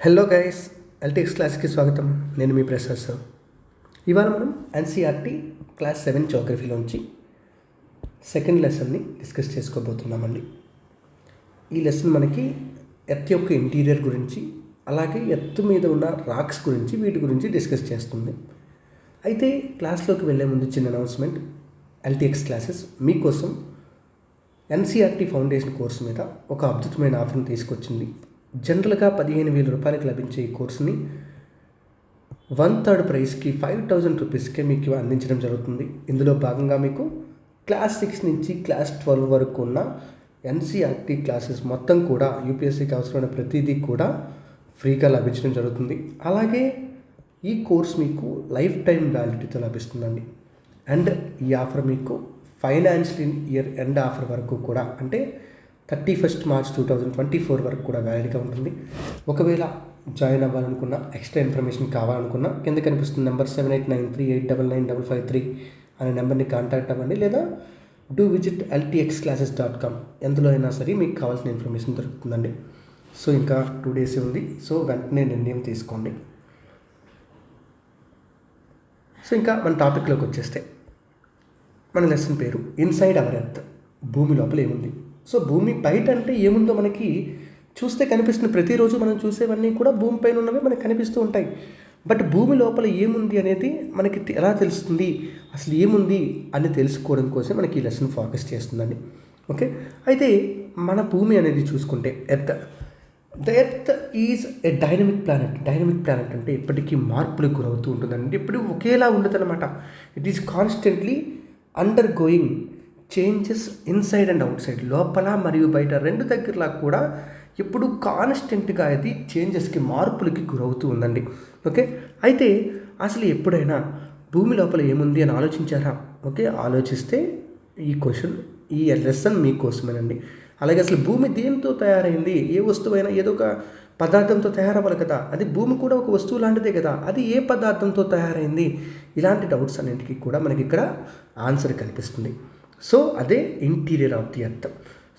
Hello guys, LTX క్లాస్కి స్వాగతం. నేను మీ ప్రసాద్ సార్. ఇవాళ మనం ఎన్సీఆర్టీ క్లాస్ 7 జోగ్రఫీలోంచి సెకండ్ లెసన్ని డిస్కస్ చేసుకోబోతున్నామండి. ఈ లెసన్ మనకి ఎర్త్ యొక్క ఇంటీరియర్ గురించి, అలాగే ఎర్త్ మీద ఉన్న రాక్స్ గురించి, వీటి గురించి డిస్కస్ చేస్తుంది. అయితే క్లాస్లోకి వెళ్ళే ముందు చిన్న అనౌన్స్మెంట్. ఎల్టీఎక్స్ క్లాసెస్ మీకోసం ఎన్సీఆర్టీ ఫౌండేషన్ కోర్సు మీద ఒక అద్భుతమైన ఆఫర్ని తీసుకొచ్చింది. జనరల్గా 15,000 రూపాయలకి లభించే ఈ కోర్సుని 1/3 ప్రైస్కి 5,000 రూపీస్కే మీకు అందించడం జరుగుతుంది. ఇందులో భాగంగా మీకు క్లాస్ 6 నుంచి క్లాస్ 12 వరకు ఉన్న ఎన్సీఆర్టీ క్లాసెస్ మొత్తం కూడా యూపీఎస్సీకి అవసరమైన ప్రతిదీ కూడా ఫ్రీగా లభించడం జరుగుతుంది. అలాగే ఈ కోర్స్ మీకు లైఫ్ టైం వ్యాలిడిటీతో లభిస్తుందండి. అండ్ ఈ ఆఫర్ మీకు ఫైనాన్షియల్ ఇయర్ ఎండ్ ఆఫర్ వరకు కూడా, అంటే 31 మార్చ్ 2024 వరకు కూడా వ్యాలిడ్గా ఉంటుంది. ఒకవేళ జాయిన్ అవ్వాలనుకున్న, ఎక్స్ట్రా ఇన్ఫర్మేషన్ కావాలనుకున్న, కింద కనిపిస్తున్న నెంబర్ 7893899553 అనే నెంబర్ని కాంటాక్ట్ అవ్వండి, లేదా డూ విజిట్ ltxclasses.com. ఎందులో అయినా సరే మీకు కావాల్సిన ఇన్ఫర్మేషన్ దొరుకుతుందండి. సో ఇంకా 2 days ఉంది. సో వెంటనే నిర్ణయం తీసుకోండి. సో ఇంకా మన టాపిక్లోకి వచ్చేస్తే, మన లెసన్ పేరు ఇన్సైడ్ అవర్ ఎర్త్. భూమి లోపల ఏముంది? సో భూమి బయట అంటే ఏముందో మనకి చూస్తే కనిపిస్తుంది. ప్రతిరోజు మనం చూసేవన్నీ కూడా భూమి పైన ఉన్నవి మనకు కనిపిస్తూ ఉంటాయి. బట్ భూమి లోపల ఏముంది అనేది మనకి ఎలా తెలుస్తుంది, అసలు ఏముంది అని తెలుసుకోవడం కోసం మనకి ఈ లెసన్ ఫోకస్ చేస్తుందండి. ఓకే, అయితే మన భూమి అనేది చూసుకుంటే the earth is a dynamic planet. Dynamic planet అంటే ఎప్పటికీ మార్పులకు గురవుతూ ఉంటుందండి. ఎప్పుడు ఒకేలా ఉండదన్నమాట. It is constantly under going changes inside and out side. లోపల మరియు బయట రెండు దగ్గరలా కూడా ఎప్పుడు కాన్స్టెంట్గా అది చేంజెస్కి, మార్పులకి గురవుతూ ఉందండి. ఓకే, అయితే అసలు ఎప్పుడైనా భూమి లోపల ఏముంది అని ఆలోచించారా? ఓకే, ఆలోచిస్తే ఈ క్వశ్చన్, ఈ లెసన్ మీకోసమేనండి. అలాగే అసలు భూమి దేంతో తయారైంది? ఏ వస్తువైనా ఏదో ఒక పదార్థంతో తయారవ్వాలి కదా. అది భూమి కూడా ఒక వస్తువు లాంటిదే కదా. అది ఏ పదార్థంతో తయారైంది? ఇలాంటి డౌట్స్ అన్నింటికి కూడా మనకి ఇక్కడ ఆన్సర్ కనిపిస్తుంది. సో అదే interior of the earth.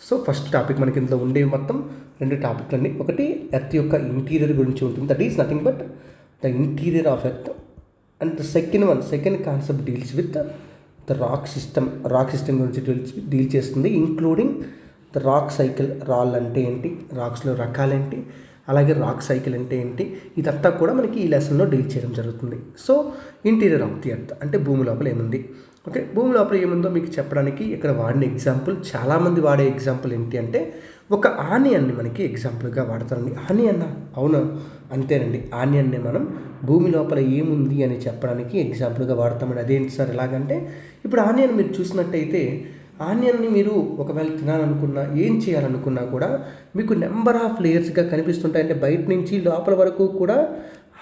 So first topic మనకి ఇందులో ఉండేవి మొత్తం 2 టాపిక్లు అండి. ఒకటి ఎర్త్ యొక్క ఇంటీరియర్ గురించి ఉంటుంది, that is nothing but the interior of earth. And the second concept deals with the rock system గురించి డీల్ చేస్తుంది, ఇంక్లూడింగ్ ద రాక్ సైకిల్. రాళ్ళు అంటే ఏంటి, రాక్స్లో రకాలేంటి, అలాగే రాక్ సైకిల్ అంటే ఏంటి, ఇదంతా కూడా మనకి ఈ లెసన్లో డీల్ చేయడం జరుగుతుంది. So interior of the earth అంటే భూమి లోపల ఏముంది. ఓకే, భూమి లోపల ఏముందో మీకు చెప్పడానికి ఇక్కడ వాడిన ఎగ్జాంపుల్, చాలామంది వాడే ఎగ్జాంపుల్ ఏంటి అంటే, ఒక ఆనియన్ని మనకి ఎగ్జాంపుల్గా వాడతారండి. ఆనియన్, అవును అంతేనండి, ఆనియన్ని మనం భూమి లోపల ఏముంది అని చెప్పడానికి ఎగ్జాంపుల్గా వాడతామండి. అదేంటి సార్ ఎలాగంటే, ఇప్పుడు ఆనియన్ మీరు చూసినట్టయితే, ఆనియన్ని మీరు ఒకవేళ తినాలనుకున్నా, ఏం చేయాలనుకున్నా కూడా మీకు నెంబర్ ఆఫ్ లేయర్స్గా కనిపిస్తుంటాయి. అంటే బయట నుంచి లోపల వరకు కూడా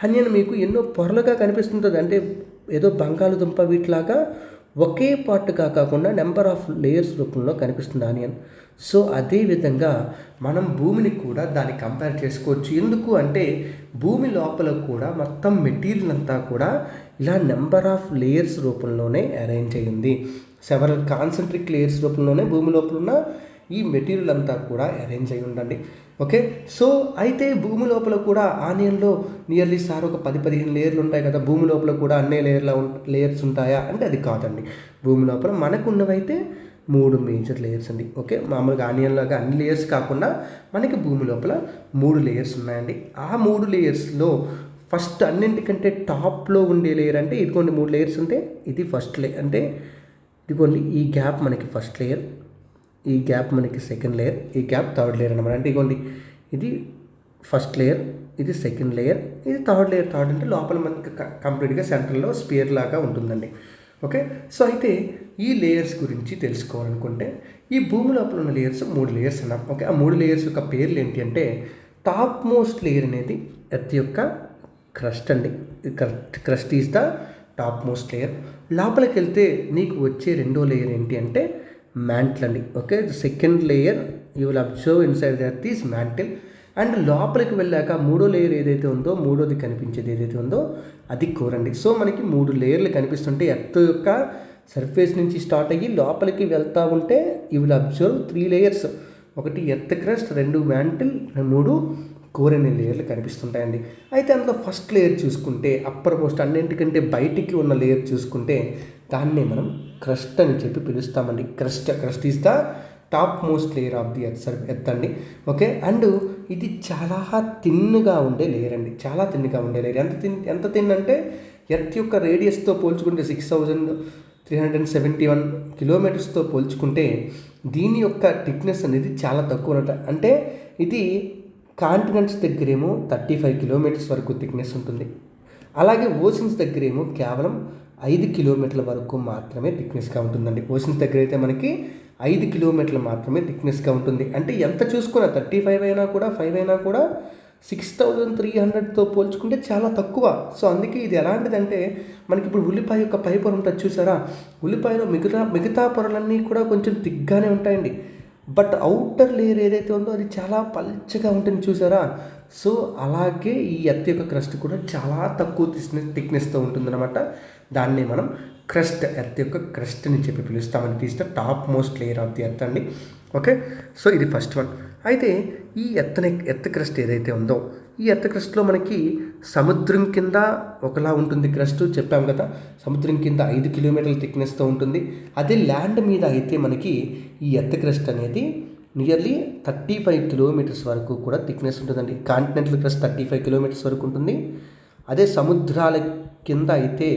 ఆనియన్ మీకు ఎన్నో పొరలుగా కనిపిస్తుంటుంది. అంటే ఏదో బంగాళదుంప వీటిలాగా ఒకే పార్ట్గా కాకుండా నెంబర్ ఆఫ్ లేయర్స్ రూపంలో కనిపిస్తుంది ఆనియన్. సో అదేవిధంగా మనం భూమిని కూడా దాన్ని కంపేర్ చేసుకోవచ్చు. ఎందుకు అంటే భూమి లోపల కూడా మొత్తం మెటీరియల్ అంతా కూడా ఇలా నెంబర్ ఆఫ్ లేయర్స్ రూపంలోనే అరేంజ్ అయ్యింది. సెవరల్ కాన్సెంట్రిక్ లేయర్స్ రూపంలోనే భూమి లోపల ఉన్న ఈ మెటీరియల్ అంతా కూడా అరేంజ్ అయ్యి ఉండండి. ఓకే, సో అయితే భూమి లోపల కూడా ఆనియన్లో నియర్లీ సార్ ఒక 10-15 లేయర్లు ఉంటాయి కదా, భూమి లోపల కూడా అన్ని లేయర్స్ ఉంటాయా అంటే అది కాదండి. భూమి లోపల మనకు ఉన్నవైతే 3 మేజర్ లేయర్స్ అండి. ఓకే, మామూలుగా ఆనియన్లాగా అన్ని లేయర్స్ కాకుండా మనకి భూమి లోపల 3 లేయర్స్ ఉన్నాయండి. ఆ 3 లేయర్స్లో ఫస్ట్ అన్నింటికంటే టాప్లో ఉండే లేయర్ అంటే ఇదిగోండి 3 లేయర్స్ ఉంటే ఇది ఫస్ట్ లేయర్. అంటే ఇదిగోండి ఈ గ్యాప్ మనకి ఫస్ట్ లేయర్, ఈ గ్యాప్ మనకి సెకండ్ లేయర్, ఈ గ్యాప్ థర్డ్ లేయర్ అనమాట. అంటే ఇదిగోండి ఇది ఫస్ట్ లేయర్, ఇది సెకండ్ లేయర్, ఇది థర్డ్ లేయర్. థర్డ్ అంటే లోపల మనకి కంప్లీట్గా సెంటర్లో స్పియర్ లాగా ఉంటుందండి. ఓకే, సో అయితే ఈ లేయర్స్ గురించి తెలుసుకోవాలనుకుంటే ఈ భూమి లోపల ఉన్న లేయర్స్ 3 లేయర్స్ అన్నాం. ఓకే, ఆ 3 లేయర్స్ యొక్క పేర్లు ఏంటి అంటే, టాప్ మోస్ట్ లేయర్ అనేది ఎర్త్ యొక్క క్రస్ట్ అండి. Crust is the topmost layer. లోపలికి వెళ్తే నీకు వచ్చే రెండో లేయర్ ఏంటి అంటే మ్యాంటిల్ అండి. Okay, second layer you will observe inside the earth is mantle. And లోపలికి వెళ్ళాక మూడో లేయర్ ఏదైతే ఉందో, మూడోది కనిపించేది ఏదైతే ఉందో అది కోర్ అండి. సో మనకి 3 లేయర్లు కనిపిస్తుంటే ఎర్త్ యొక్క సర్ఫేస్ నుంచి స్టార్ట్ అయ్యి లోపలికి వెళ్తూ ఉంటే యూ విల్ అబ్జర్వ్ 3 లేయర్స్. ఒకటి ఎర్త్ క్రస్ట్, 2 మ్యాంటిల్, 3 కోర్ అనే లేయర్లు కనిపిస్తుంటాయండి. అయితే అందులో ఫస్ట్ లేయర్ చూసుకుంటే అప్పర్ మోస్ట్ అన్నింటికంటే బయటికి ఉన్న లేయర్ చూసుకుంటే దాన్నే మనం క్రస్ట్ అని చెప్పి పిలుస్తామండి. Crust is the topmost layer of the earth అండి. ఓకే, అండ్ ఇది చాలా థిన్గా ఉండే లేయర్ అండి, చాలా థిన్గా ఉండే లేయర్. ఎంత థిన్ అంటే ఎర్త్ యొక్క రేడియస్తో పోల్చుకుంటే 6371 కిలోమీటర్స్తో పోల్చుకుంటే దీని యొక్క థిక్నెస్ అనేది చాలా తక్కువ అంటే ఇది కాంటినెంట్స్ దగ్గరేమో 35 కిలోమీటర్స్ వరకు థిక్నెస్ ఉంటుంది. అలాగే ఓషన్స్ దగ్గరేమో కేవలం 5 కిలోమీటర్ల వరకు మాత్రమే థిక్నెస్గా ఉంటుందండి. ఓషన్స్ దగ్గర అయితే మనకి 5 కిలోమీటర్లు మాత్రమే థిక్నెస్గా ఉంటుంది. అంటే ఎంత చూసుకున్నా 35 అయినా కూడా 5 అయినా కూడా 6300తో పోల్చుకుంటే చాలా తక్కువ. సో అందుకే ఇది ఎలాంటిదంటే మనకి ఇప్పుడు ఉల్లిపాయ యొక్క పై పొర ఉంటుంది చూసారా, ఉల్లిపాయలో మిగతా పొరలన్నీ కూడా కొంచెం థిక్గానే ఉంటాయండి. బట్ అవుటర్ లేయర్ ఏదైతే ఉందో అది చాలా పల్చగా ఉంటుంది చూసారా. సో అలాగే ఈ ఎర్త్ యొక్క క్రస్ట్ కూడా చాలా తక్కువ థిక్నెస్తో ఉంటుందన్నమాట. దాన్ని మనం క్రస్ట్, ఎర్త్ యొక్క క్రస్ట్ అని చెప్పి పిలుస్తామని. It is the topmost layer of the earth అండి. ఓకే, సో ఇది ఫస్ట్ వన్. అయితే ఈ ఎర్త్ క్రస్ట్ ఏదైతే ఉందో ఈ ఎర్త్ క్రస్ట్లో మనకి సముద్రం కింద ఒకలా ఉంటుంది క్రస్ట్, చెప్పాం కదా. సముద్రం కింద 5 కిలోమీటర్ల థిక్నెస్తో ఉంటుంది. అదే ల్యాండ్ మీద అయితే మనకి ఈ ఎర్త్ క్రస్ట్ అనేది నియర్లీ 35 కిలోమీటర్స్ వరకు కూడా థిక్నెస్ ఉంటుందండి. కాంటినెంటల్ క్రస్ట్ 35 కిలోమీటర్స్ వరకు ఉంటుంది. అదే సముద్రాల కింద అయితే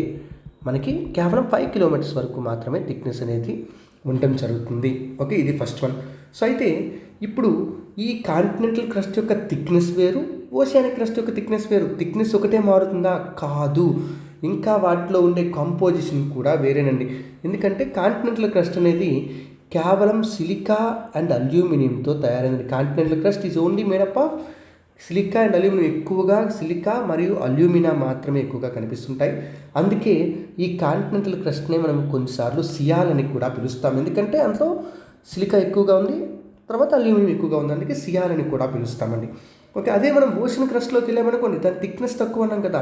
మనకి కేవలం 5 కిలోమీటర్స్ వరకు మాత్రమే థిక్నెస్ అనేది ఉండటం జరుగుతుంది. ఓకే, ఇది ఫస్ట్ వన్. సో అయితే ఇప్పుడు ఈ కాంటినెంటల్ క్రస్ట్ యొక్క థిక్నెస్ వేరు, ఓషియానిక్ క్రస్ట్ యొక్క థిక్నెస్ వేరు. థిక్నెస్ ఒకటే మారుతుందా? కాదు, ఇంకా వాటిలో ఉండే కంపోజిషన్ కూడా వేరేనండి. ఎందుకంటే కాంటినెంటల్ క్రస్ట్ అనేది కేవలం సిలికా అండ్ అల్యూమినియంతో తయారైంది. Continental crust is only made up of silica and aluminium. ఎక్కువగా సిలికా మరియు అల్యూమినా మాత్రమే ఎక్కువగా కనిపిస్తుంటాయి. అందుకే ఈ కాంటినెంటల్ క్రస్ట్నే మనం కొన్నిసార్లు సియాల్ అని కూడా పిలుస్తాం. ఎందుకంటే అందులో సిలికా ఎక్కువగా ఉంది, తర్వాత అల్యూమినియం ఎక్కువగా ఉంది, అందుకే సియాల్ అని కూడా పిలుస్తామండి. ఓకే, అదే మనం ఓషన్ క్రస్ట్లోకి వెళ్ళామనుకోండి, దాని థిక్నెస్ తక్కువ అన్నాం కదా.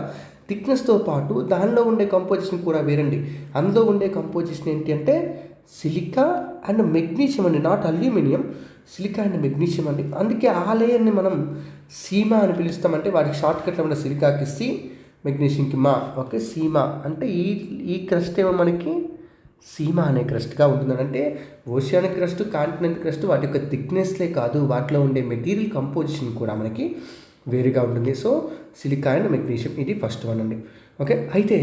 థిక్నెస్తో పాటు దానిలో ఉండే కంపోజిషన్ కూడా వేరండి. అందులో ఉండే కంపోజిషన్ ఏంటి అంటే సిలికా అండ్ మెగ్నీషియం అండి, not aluminium, silica and magnesium అండి. అందుకే ఆ లేయర్ని మనం సీమా అని పిలుస్తామంటే వాటికి షార్ట్ కట్లో ఉన్న సిలికాకి సి, మెగ్నీషియంకి మా. ఓకే, సీమా అంటే ఈ క్రస్ట్ ఏమో మనకి సీమా అనే క్రస్ట్గా ఉంటుందని. అంటే ఓషియానిక్ క్రస్ట్, కాంటినెంట్ క్రస్ట్ వాటి యొక్క థిక్నెస్లే కాదు, వాటిలో ఉండే మెటీరియల్ కంపోజిషన్ కూడా మనకి వేరుగా ఉంటుంది. సో సిలికా అండ్ మెగ్నీషియం, ఇది ఫస్ట్ వన్ అండి. ఓకే, అయితే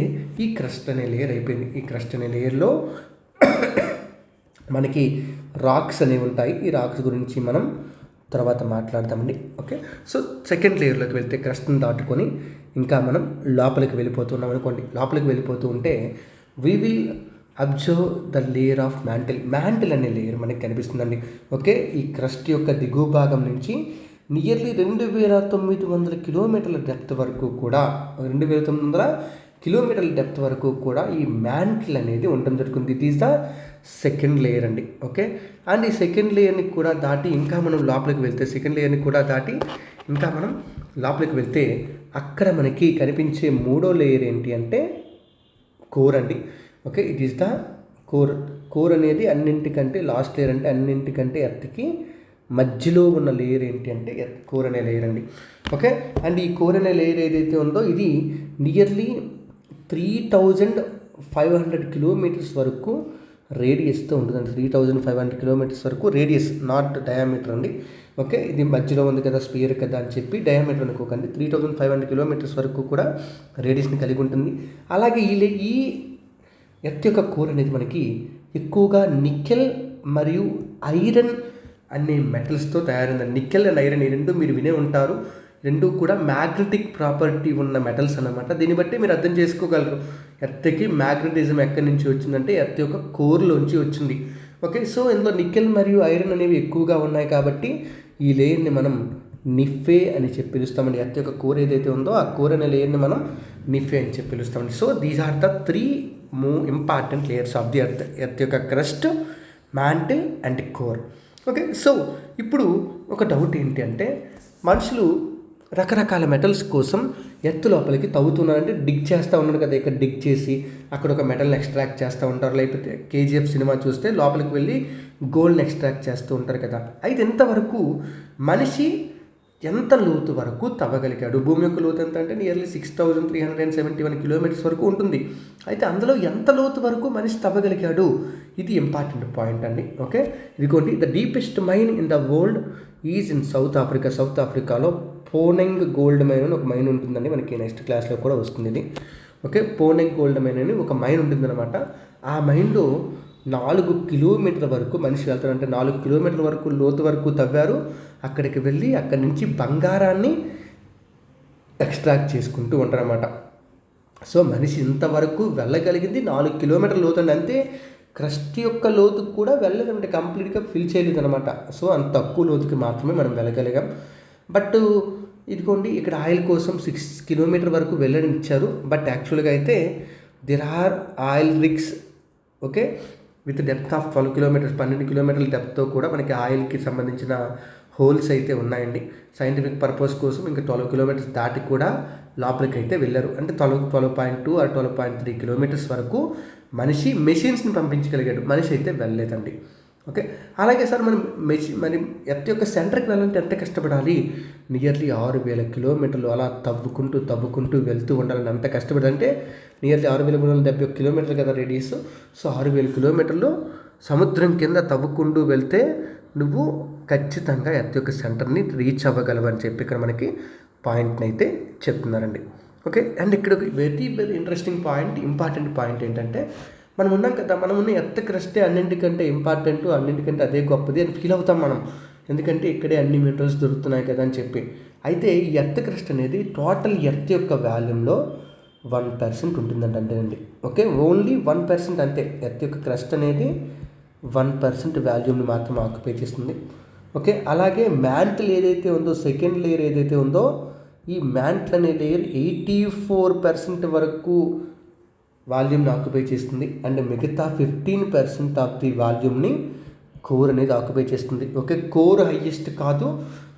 ఈ క్రస్ట్ అనే లేయర్ అయిపోయింది. ఈ క్రస్ట్ అనే లేయర్లో మనకి రాక్స్ అనేవి ఉంటాయి. ఈ రాక్స్ గురించి మనం తర్వాత మాట్లాడతామండి. ఓకే, సో సెకండ్ లేయర్లోకి వెళ్తే క్రస్ట్ని దాటుకొని ఇంకా మనం లోపలికి వెళ్ళిపోతున్నాం అనుకోండి. లోపలికి వెళ్ళిపోతూ ఉంటే we will observe the layer of mantle అనే లేయర్ మనకి కనిపిస్తుందండి. ఓకే, ఈ క్రస్ట్ యొక్క దిగువ భాగం నుంచి నియర్లీ 2900 కిలోమీటర్ల డెప్త్ వరకు కూడా 2900 కిలోమీటర్ల డెప్త్ వరకు కూడా ఈ మ్యాంటిల్ అనేది ఉండడం జరుగుతుంది. It is the second layer అండి. ఓకే, అండ్ ఈ సెకండ్ లేయర్ని కూడా దాటి ఇంకా మనం లోపలికి వెళ్తే సెకండ్ లేయర్ని కూడా దాటి ఇంకా మనం లోపలికి వెళ్తే అక్కడ మనకి కనిపించే మూడో లేయర్ ఏంటి అంటే కోర్ అండి. Okay, it is the core అనేది అన్నింటికంటే లాస్ట్ లేయర్, అంటే అన్నింటికంటే ఎర్త్కి మధ్యలో ఉన్న లేయర్ ఏంటి అంటే కోర్ అనే లేయర్ అండి. ఓకే, అండ్ ఈ కోర్ అనే లేయర్ ఏదైతే ఉందో ఇది నియర్లీ 3500 కిలోమీటర్స్ వరకు రేడియస్తో ఉంటుందండి. 3500 కిలోమీటర్స్ వరకు రేడియస్, నాట్ డయామీటర్ అండి. ఓకే, ఇది మధ్యలో ఉంది కదా, స్పియర్ కదా అని చెప్పి డయామీటర్ అనుకోకండి. 3500 కిలోమీటర్స్ వరకు కూడా రేడియస్ని కలిగి ఉంటుంది. అలాగే ఈ ఎర్త్ యొక్క కోర్ అనేది మనకి ఎక్కువగా నికెల్ మరియు ఐరన్ అనే మెటల్స్తో తయారైంది. నికెల్ అండ్ ఐరన్ ఈ రెండు మీరు వినే ఉంటారు. రెండు కూడా మ్యాగ్నెటిక్ ప్రాపర్టీ ఉన్న మెటల్స్ అన్నమాట. దీన్ని బట్టి మీరు అర్థం చేసుకోగలరు ఎర్త్కి మ్యాగ్నెటిజం ఎక్కడి నుంచి వచ్చిందంటే ఎర్త్ యొక్క కోర్లోంచి వచ్చింది. ఓకే, సో ఇందులో నికెల్ మరియు ఐరన్ అనేవి ఎక్కువగా ఉన్నాయి కాబట్టి ఈ లేయర్ని మనం నిఫే అని చెప్పి పిలుస్తామండి. ఎర్త్ యొక్క కోర్ ఏదైతే ఉందో ఆ కోర్ అనే లేయర్ని మనం నిఫే అని చెప్పి పిలుస్తామండి. So these are the 3 important layers of the earth యొక్క crust, mantle and core. Okay, so ఇప్పుడు ఒక డౌట్ ఏంటి అంటే మనుషులు రకరకాల మెటల్స్ కోసం ఎర్త్ లోపలికి తవ్వుతున్నారంటే డిగ్ చేస్తూ ఉన్నారు కదా. ఇక్కడ డిగ్ చేసి అక్కడ ఒక మెటల్ని ఎక్స్ట్రాక్ట్ చేస్తూ ఉంటారు. లేకపోతే కేజీఎఫ్ సినిమా చూస్తే లోపలికి వెళ్ళి గోల్డ్ని ఎక్స్ట్రాక్ట్ చేస్తూ ఉంటారు కదా. అయితే ఇంతవరకు మనిషి ఎంత లోతు వరకు తవ్వగలిగాడు. భూమి యొక్క లోతు ఎంత అంటే నియర్లీ 6371 కిలోమీటర్స్ వరకు ఉంటుంది. అయితే అందులో ఎంత లోతు వరకు మనిషి తవ్వగలిగాడు, ఇది ఇంపార్టెంట్ పాయింట్ అండి. ఓకే, ఇదిగోండి, the deepest mine in the world is in South Africa. South ఆఫ్రికాలో పోనెంగ్ గోల్డ్ మైన్ అని ఒక మైన్ ఉంటుందండి, మనకి నెక్స్ట్ క్లాస్లో కూడా వస్తుంది ఇది. ఓకే, పోనెంగ్ గోల్డ్ మైన్ అని ఒక మైన్ ఉంటుందన్నమాట. ఆ మైన్లో 4 కిలోమీటర్ల వరకు మనిషి వెళ్తారు, అంటే 4 కిలోమీటర్ల వరకు లోతు వరకు తవ్వారు. అక్కడికి వెళ్ళి అక్కడి నుంచి బంగారాన్ని ఎక్స్ట్రాక్ట్ చేసుకుంటూ ఉంటారన్నమాట. సో మనిషి ఇంతవరకు వెళ్ళగలిగింది 4 కిలోమీటర్ల లోతు అండి, అంతే. క్రస్ట్ యొక్క లోతుకు కూడా వెళ్ళదంటే కంప్లీట్గా ఫిల్ చేయలేదు అనమాట. సో అంత తక్కువ లోతుకి మాత్రమే మనం వెళ్ళగలిగాం. బట్ ఇదిగోండి, ఇక్కడ ఆయిల్ కోసం 6 కిలోమీటర్ వరకు వెళ్ళని ఇచ్చారు. బట్ యాక్చువల్గా అయితే there or oil rigs, okay, with depth of 12 kilometres, 12 కిలోమీటర్ల డెప్త్తో కూడా మనకి ఆయిల్కి సంబంధించిన హోల్స్ అయితే ఉన్నాయండి. సైంటిఫిక్ పర్పస్ కోసం ఇంకా 12 కిలోమీటర్స్ దాటి కూడా లోపలికి అయితే వెళ్ళారు. అంటే 12.2 ఆర్ 12.3 కిలోమీటర్స్ వరకు మనిషి మెషిన్స్ని పంపించగలిగాడు, మనిషి అయితే వెళ్ళలేదండి. ఓకే, అలాగే సార్ మనం మరి ఎర్త్ యొక్క సెంటర్కి వెళ్ళాలంటే ఎంత కష్టపడాలి? నియర్లీ 6000 కిలోమీటర్లు అలా తవ్వుకుంటూ వెళ్తూ ఉండాలని. ఎంత కష్టపడాలంటే నియర్లీ 6371 కిలోమీటర్లు కదా రేడియస్. సో 6000 కిలోమీటర్లు సముద్రం కింద తవ్వుకుంటూ వెళ్తే నువ్వు ఖచ్చితంగా ఎర్త్ యొక్క సెంటర్ని రీచ్ అవ్వగలవు అని చెప్పి ఇక్కడ మనకి పాయింట్ని అయితే చెప్తున్నారండి. ఓకే, అండ్ ఇక్కడ very interesting point, important point ఏంటంటే, మనం ఉన్నాం కదా, మనం ఉన్న ఎర్త్ క్రస్టే అన్నింటికంటే ఇంపార్టెంట్, అన్నింటికంటే అదే గొప్పది అని ఫీల్ అవుతాం మనం, ఎందుకంటే ఇక్కడే అన్ని మినరల్స్ దొరుకుతున్నాయి కదా అని చెప్పి. అయితే ఈ ఎర్త్ క్రస్ట్ అనేది టోటల్ ఎర్త్ యొక్క వాల్యూమ్లో 1% ఉంటుందంట అంతేనండి. ఓకే, ఓన్లీ 1% అంతే. ఎర్త్ యొక్క క్రస్ట్ అనేది 1% వాల్యూమ్ని మాత్రం ఆక్యుపై చేస్తుంది. ఓకే, అలాగే మ్యాంటిల్ ఏదైతే ఉందో, సెకండ్ లేయర్ ఏదైతే ఉందో, ఈ మ్యాంటిల్ అనే లేయర్ 84% వరకు వాల్యూమ్ని ఆక్యుపై చేస్తుంది. అండ్ మిగతా 15% ఆఫ్ ది వాల్యూమ్ని కోర్ అనేది ఆక్యుపై చేస్తుంది. ఓకే, కోర్ హైయెస్ట్ కాదు,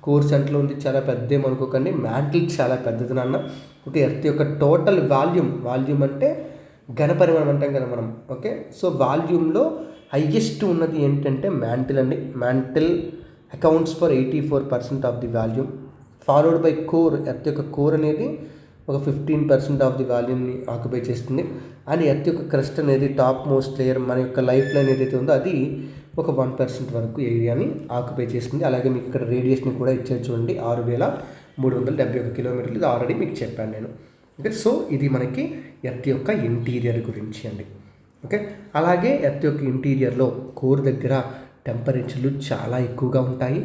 కోర్ సెంటర్లో ఉంది, చాలా పెద్ద అనుకోకండి, మ్యాంటిల్ చాలా పెద్దది నాన్న. ఓకే, ఎర్త్ యొక్క టోటల్ వాల్యూమ్ అంటే ఘనపరిమాణం అంటాం కదా మనం. ఓకే, సో వాల్యూమ్లో హైయెస్ట్ ఉన్నది ఏంటంటే మ్యాంటిల్ అండి. Mantle accounts for 84% of the volume, followed by core. Earth యొక్క కోర్ అనేది ఒక 15% ఆఫ్ ది వాల్యూమ్ని ఆక్యుపై చేస్తుంది. అండ్ ఎర్త్ యొక్క క్రస్ట్ అనేది టాప్ మోస్ట్ లేయర్, మన యొక్క లైఫ్ లైన్ ఏదైతే ఉందో అది ఒక 1% వరకు ఏరియాని ఆక్యుపై చేస్తుంది. అలాగే మీకు ఇక్కడ రేడియస్ని కూడా ఇచ్చేది చూడండి, 6371 కిలోమీటర్లు. ఇది ఆల్రెడీ మీకు చెప్పాను నేను. ఓకే, సో ఇది మనకి ఎర్త్ యొక్క ఇంటీరియర్ గురించి అండి. ఓకే, అలాగే ఎర్త్ యొక్క ఇంటీరియర్లో కోర్ దగ్గర టెంపరేచర్లు చాలా ఎక్కువగా ఉంటాయి,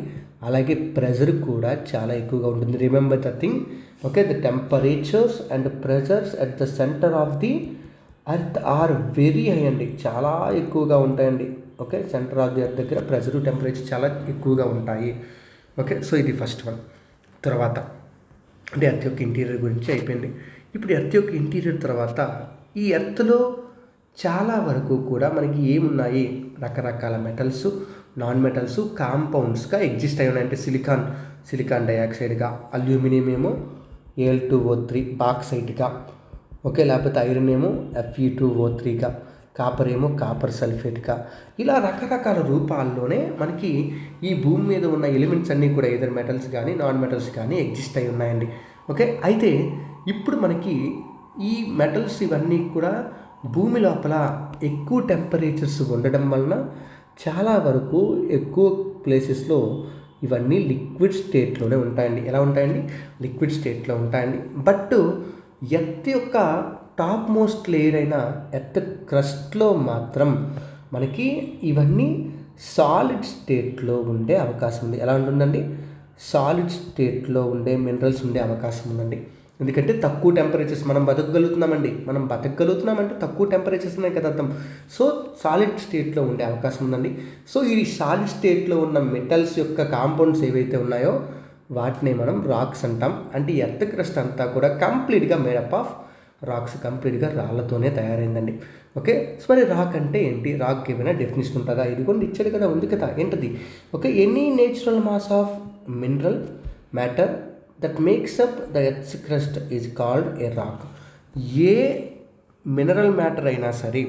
అలాగే ప్రెజర్ కూడా చాలా ఎక్కువగా ఉంటుంది. Remember the thing. Okay, the temperatures and pressures at the centre of the earth are very high అండి, చాలా ఎక్కువగా ఉంటాయండి. Okay, centre of the earth దగ్గర ప్రెజర్, టెంపరేచర్ చాలా ఎక్కువగా ఉంటాయి. ఓకే, సో ఇది ఫస్ట్ వన్. తర్వాత అంటే ఎర్త్ యొక్క ఇంటీరియర్ గురించి అయిపోయింది. ఇప్పుడు ఎర్త్ యొక్క ఇంటీరియర్ తర్వాత ఈ ఎర్త్లో చాలా వరకు కూడా మనకి ఏమున్నాయి, రకరకాల మెటల్స్, నాన్ మెటల్స్, కాంపౌండ్స్గా ఎగ్జిస్ట్ అయి ఉన్నాయి. అంటే సిలికాన్ డైఆక్సైడ్గా, అల్యూమినియం ఏమో Al2O3 బాక్సైట్గా, ఓకే, లేకపోతే ఐరన్ ఏమో Fe2O3గా, కాపర్ ఏమో కాపర్ సల్ఫేట్గా, ఇలా రకరకాల రూపాల్లోనే మనకి ఈ భూమి మీద ఉన్న ఎలిమెంట్స్ అన్నీ కూడా ఏదర్ మెటల్స్ కానీ నాన్ మెటల్స్ కానీ ఎగ్జిస్ట్ అయి ఉన్నాయండి. ఓకే, అయితే ఇప్పుడు మనకి ఈ మెటల్స్ ఇవన్నీ కూడా భూమి లోపల ఎక్కువ టెంపరేచర్స్ ఉండడం వలన చాలా వరకు ఎక్కువ ప్లేసెస్లో ఇవన్నీ లిక్విడ్ స్టేట్లోనే ఉంటాయండి. ఎలా ఉంటాయండి? లిక్విడ్ స్టేట్లో ఉంటాయండి. బట్ ఎర్త్ యొక్క టాప్ మోస్ట్ లేయర్ అయిన ఎర్త్ క్రస్ట్లో మాత్రం మనకి ఇవన్నీ సాలిడ్ స్టేట్లో ఉండే అవకాశం ఉంది. ఎలా ఉంటుందండి? సాలిడ్ స్టేట్లో ఉండే మినరల్స్ ఉండే అవకాశం ఉందండి. ఎందుకంటే తక్కువ టెంపరేచర్స్ మనం బతకగలుగుతున్నామంటే తక్కువ టెంపరేచర్స్ ఉన్నాయి కదా అర్థం. సో సాలిడ్ స్టేట్లో ఉండే అవకాశం ఉందండి. సో ఈ సాలిడ్ స్టేట్లో ఉన్న మెటల్స్ యొక్క కాంపౌండ్స్ ఏవైతే ఉన్నాయో వాటిని మనం రాక్స్ అంటాం. అంటే ఎర్త్ క్రస్ట్ అంతా కూడా కంప్లీట్గా మేడప్ ఆఫ్ రాక్స్, కంప్లీట్గా రాళ్ళతోనే తయారైందండి. ఓకే, సో మరి రాక్ అంటే ఏంటి? రాక్ ఏమైనా డెఫినేషన్ ఉంటుందా? ఇది కూడా ఇచ్చాడు కదా, ఉంది కదా, ఏంటది? Okay, any natural mass of mineral matter that makes up the earth's crust is called a rock. A mineral matter అయినా సరే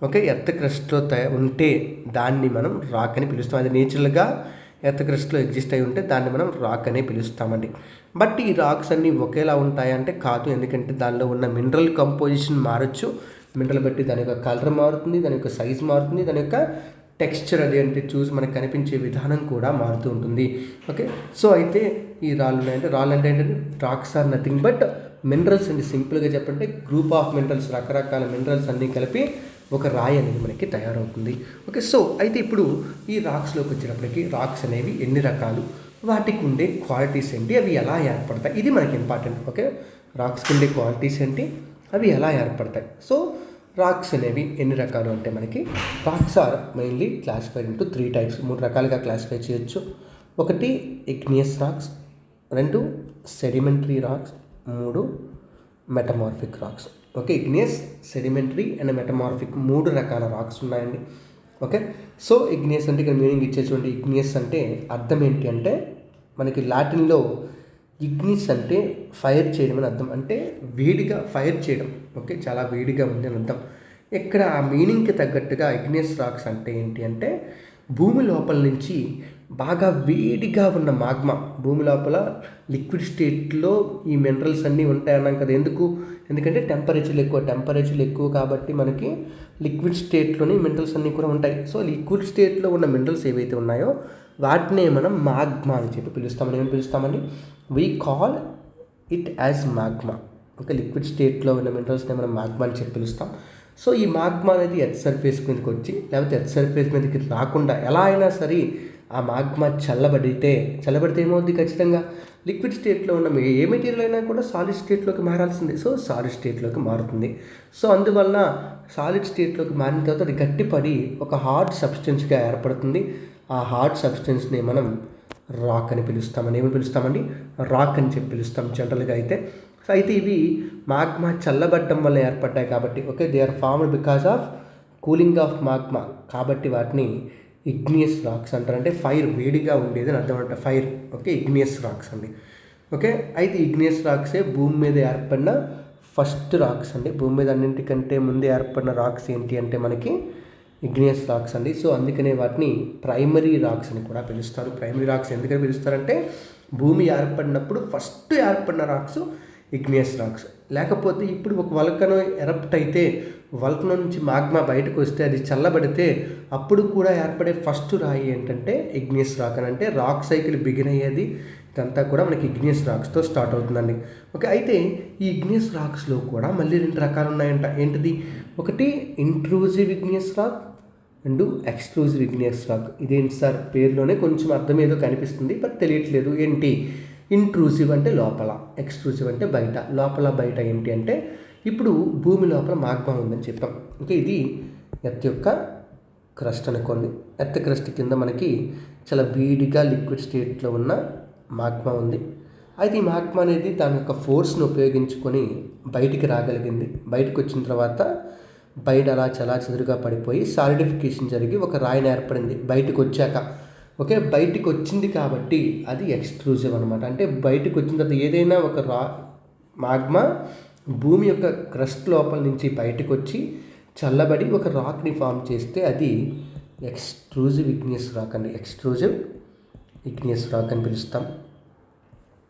ఓకే ఎర్త్ క్రస్ట్లో ఉంటే దాన్ని మనం రాక్ అని పిలుస్తాం. అది నేచురల్గా ఎర్త్ క్రస్ట్లో ఎగ్జిస్ట్ అయి ఉంటే దాన్ని మనం రాక్ అనే పిలుస్తామండి. బట్ ఈ రాక్స్ అన్నీ ఒకేలా ఉంటాయంటే కాదు, ఎందుకంటే దానిలో ఉన్న మినరల్ కంపోజిషన్ మారచ్చు. మినరల్ బట్టి దాని యొక్క కలర్ మారుతుంది, దాని యొక్క సైజ్ మారుతుంది, దాని యొక్క టెక్స్చర్ అది అంటే చూసి మనకు కనిపించే విధానం కూడా మారుతూ ఉంటుంది. ఓకే, సో అయితే ఈ రాళ్ళు ఉన్నాయంటే రాళ్ళు అంటే ఏంటంటే rocks are nothing but minerals అండి. సింపుల్గా చెప్పంటే గ్రూప్ ఆఫ్ మినరల్స్, రకరకాల మినరల్స్ అన్నీ కలిపి ఒక రాయి అనేది మనకి తయారవుతుంది. ఓకే, సో అయితే ఇప్పుడు ఈ రాక్స్లోకి వచ్చేటప్పటికి రాక్స్ అనేవి ఎన్ని రకాలు, వాటికి ఉండే క్వాలిటీస్ ఏంటి, అవి ఎలా ఏర్పడతాయి, ఇది మనకి ఇంపార్టెంట్. ఓకే, రాక్స్కి ఉండే క్వాలిటీస్ ఏంటి, అవి ఎలా ఏర్పడతాయి. సో రాక్స్ అనేవి ఎన్ని రకాలు అంటే మనకి rocks are mainly classified into 3 types. 3 రకాలుగా క్లాసిఫై చేయొచ్చు. ఒకటి igneous rocks, 2 sedimentary rocks, 3 metamorphic rocks. Okay, igneous, sedimentary and metamorphic 3 రకాల రాక్స్ ఉన్నాయండి. ఓకే, సో ఇగ్నియస్ అంటే ఇక్కడ మీనింగ్ ఇచ్చేటువంటి ఇగ్నియస్ అంటే అర్థం ఏంటి అంటే మనకి లాటిన్లో ఇగ్నిస్ అంటే ఫైర్ చేయడం అని అర్థం, అంటే వేడిగా ఫైర్ చేయడం. ఓకే, చాలా వేడిగా ఉంది అని అర్థం. ఇక్కడ ఆ మీనింగ్కి తగ్గట్టుగా ఇగ్నియస్ రాక్స్ అంటే ఏంటి అంటే భూమి లోపల నుంచి బాగా వేడిగా ఉన్న మాగ్మా, భూమి లోపల లిక్విడ్ స్టేట్లో ఈ మినరల్స్ అన్నీ ఉంటాయి అన్నాం కదా. ఎందుకంటే టెంపరేచర్లు ఎక్కువ కాబట్టి మనకి లిక్విడ్ స్టేట్లోని మినరల్స్ అన్నీ కూడా ఉంటాయి. సో లిక్విడ్ స్టేట్లో ఉన్న మినరల్స్ ఏవైతే ఉన్నాయో వాటినే మనం మాగ్మా అని చెప్పి పిలుస్తామని. ఏమని పిలుస్తామండి? We call it as magma. Okay, liquid స్టేట్లో ఉన్న మినరల్స్ని మనం మాగ్మా అని చెప్పి పిలుస్తాం. సో ఈ మాగ్మా అనేది ఎర్త్ సర్ఫేస్ మీదకి వచ్చి లేకపోతే ఎర్త్ సర్ఫేస్ మీదకి రాకుండా ఎలా అయినా సరే ఆ మాగ్మా చల్లబడితే ఏమవుద్ది, ఖచ్చితంగా లిక్విడ్ స్టేట్లో ఉన్న ఏ మెటీరియల్ అయినా కూడా సాలిడ్ స్టేట్లోకి మారాల్సిందే. సో సాలిడ్ స్టేట్లోకి మారుతుంది. సో అందువల్ల సాలిడ్ స్టేట్లోకి మారిన తర్వాత అది గట్టిపడి ఒక హార్డ్ సబ్స్టెన్స్గా ఏర్పడుతుంది. ఆ హార్డ్ సబ్స్టెన్స్ని మనం రాక్ అని పిలుస్తామని. ఏమి పిలుస్తామండి? రాక్ అని చెప్పి పిలుస్తాం జనరల్గా అయితే. సో అయితే ఇవి మాగ్మా చల్లబడ్డం వల్ల ఏర్పడ్డాయి కాబట్టి, okay, they are formed because of cooling of magma, కాబట్టి వాటిని ఇగ్నియస్ రాక్స్ అంటారు. అంటే ఫైర్, వేడిగా ఉండేది అని అర్థం అంట, ఫైర్. ఓకే, ఇగ్నియస్ రాక్స్ అండి. ఓకే, అయితే ఇగ్నియస్ రాక్సే భూమి మీద ఏర్పడిన ఫస్ట్ రాక్స్ అండి. భూమి మీద అన్నింటికంటే ముందే ఏర్పడిన రాక్స్ ఏంటి అంటే మనకి ఇగ్నియస్ రాక్స్ అండి. సో అందుకనే వాటిని ప్రైమరీ రాక్స్ అని కూడా పిలుస్తారు. ప్రైమరీ రాక్స్ ఎందుకని పిలుస్తారంటే భూమి ఏర్పడినప్పుడు ఫస్ట్ ఏర్పడిన రాక్స్ ఇగ్నియస్ రాక్స్. లేకపోతే ఇప్పుడు ఒక వల్కనో ఎరప్ట్ అయితే వల్కనో నుంచి మాగ్మా బయటకు వస్తే అది చల్లబడితే అప్పుడు కూడా ఏర్పడే ఫస్ట్ రాయి ఏంటంటే ఇగ్నియస్ రాక్ అని. అంటే రాక్ సైకిల్ బిగిన్ అయ్యేది ఇదంతా కూడా మనకి ఇగ్నియస్ రాక్స్తో స్టార్ట్ అవుతుందండి. ఓకే, అయితే ఈ ఇగ్నియస్ రాక్స్లో కూడా మళ్ళీ 2 రకాలు ఉన్నాయంట. ఏంటిది? ఒకటి intrusive igneous rock, 2 extrusive igneous rock. ఇదేంటి సార్, పేరులోనే కొంచెం అర్థం ఏదో కనిపిస్తుంది బట్ తెలియట్లేదు. ఏంటి? ఇంట్రూజివ్ అంటే లోపల, ఎక్స్ట్రూజివ్ అంటే బయట. లోపల బయట ఏంటి అంటే ఇప్పుడు భూమి లోపల మాగ్మా ఉందని చెప్పాం. ఓకే, ఇది ఎర్త్ యొక్క క్రస్ట్ అనుకోండి. ఎర్త్ క్రస్ట్ కింద మనకి చాలా వేడిగా లిక్విడ్ స్టేట్లో ఉన్న మాగ్మా ఉంది. అయితే ఈ మాగ్మా అనేది దాని యొక్క ఫోర్స్ని ఉపయోగించుకొని బయటికి రాగలిగింది. బయటకు వచ్చిన తర్వాత బయట అలా చాలా చెదురుగా పడిపోయి సాలిడిఫికేషన్ జరిగి ఒక రాయిని ఏర్పడింది బయటకు వచ్చాక. ఓకే, బయటికి వచ్చింది కాబట్టి అది ఎక్స్ట్రూజివ్ అనమాట. అంటే బయటకు వచ్చిన తర్వాత ఏదైనా ఒక మాగ్మా భూమి యొక్క క్రస్ట్ లోపల నుంచి బయటకు వచ్చి చల్లబడి ఒక రాక్ని ఫామ్ చేస్తే అది ఎక్స్ట్రూజివ్ ఇగ్నియస్ రాక్ అండి. ఎక్స్ట్రూజివ్ ఇగ్నియస్ రాక్ అని పిలుస్తాం.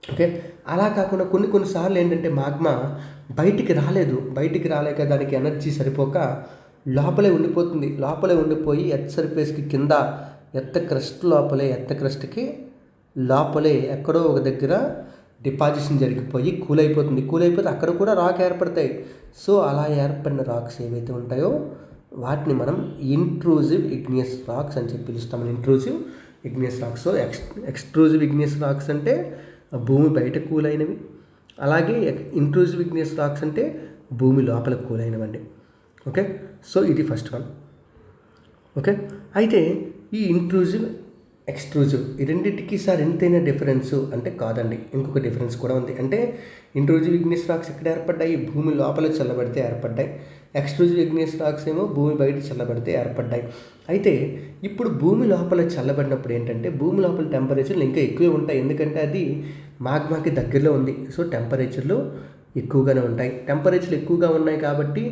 ఓకే, అలా కాకుండా కొన్నిసార్లు ఏంటంటే మాగ్మా బయటికి రాలేక దానికి ఎనర్జీ సరిపోక లోపలే ఉండిపోయి ఎర్త్ సర్ఫేస్కి కింద ఎర్త్ క్రస్ట్కి లోపలే ఎక్కడో ఒక దగ్గర డిపాజిషన్ జరిగిపోయి కూల్ అయిపోతే అక్కడ కూడా రాక్ ఏర్పడతాయి. సో అలా ఏర్పడిన రాక్స్ ఏవైతే ఉంటాయో వాటిని మనం ఇంట్రూజివ్ ఇగ్నియస్ రాక్స్ అని చెప్పి పిలుస్తాం. Intrusive igneous racks. So extrusive igneous rocks అంటే భూమి బయట కూలైనవి, అలాగే ఇంట్రూజివ్ ఇగ్నియస్ రాక్స్ అంటే భూమి లోపల కూలైనవండి. ఓకే, సో ఇది ఫస్ట్ వన్. ఓకే, అయితే ఈ ఇంట్రూజివ్ ఎక్స్ట్రూజివ్ ఈ రెండింటికి సార్ ఎంతైనా డిఫరెన్సు అంటే కాదండి, ఇంకొక డిఫరెన్స్ కూడా ఉంది. అంటే ఇంట్రూజివ్ ఇగ్నియస్ రాక్స్ ఎక్కడ ఏర్పడ్డాయి? భూమి లోపల చల్లబడితే ఏర్పడ్డాయి. ఎక్స్ట్రూజివ్ ఇగ్నియస్ రాక్స్ ఏమో భూమి బయట చల్లబడితే ఏర్పడ్డాయి. అయితే ఇప్పుడు భూమి లోపల చల్లబడినప్పుడు ఏంటంటే భూమి లోపల టెంపరేచర్లు ఇంకా ఎక్కువే ఉంటాయి, ఎందుకంటే అది మాగ్మాకి దగ్గరలో ఉంది. సో టెంపరేచర్లు ఎక్కువగానే ఉంటాయి. టెంపరేచర్లు ఎక్కువగా ఉన్నాయి కాబట్టి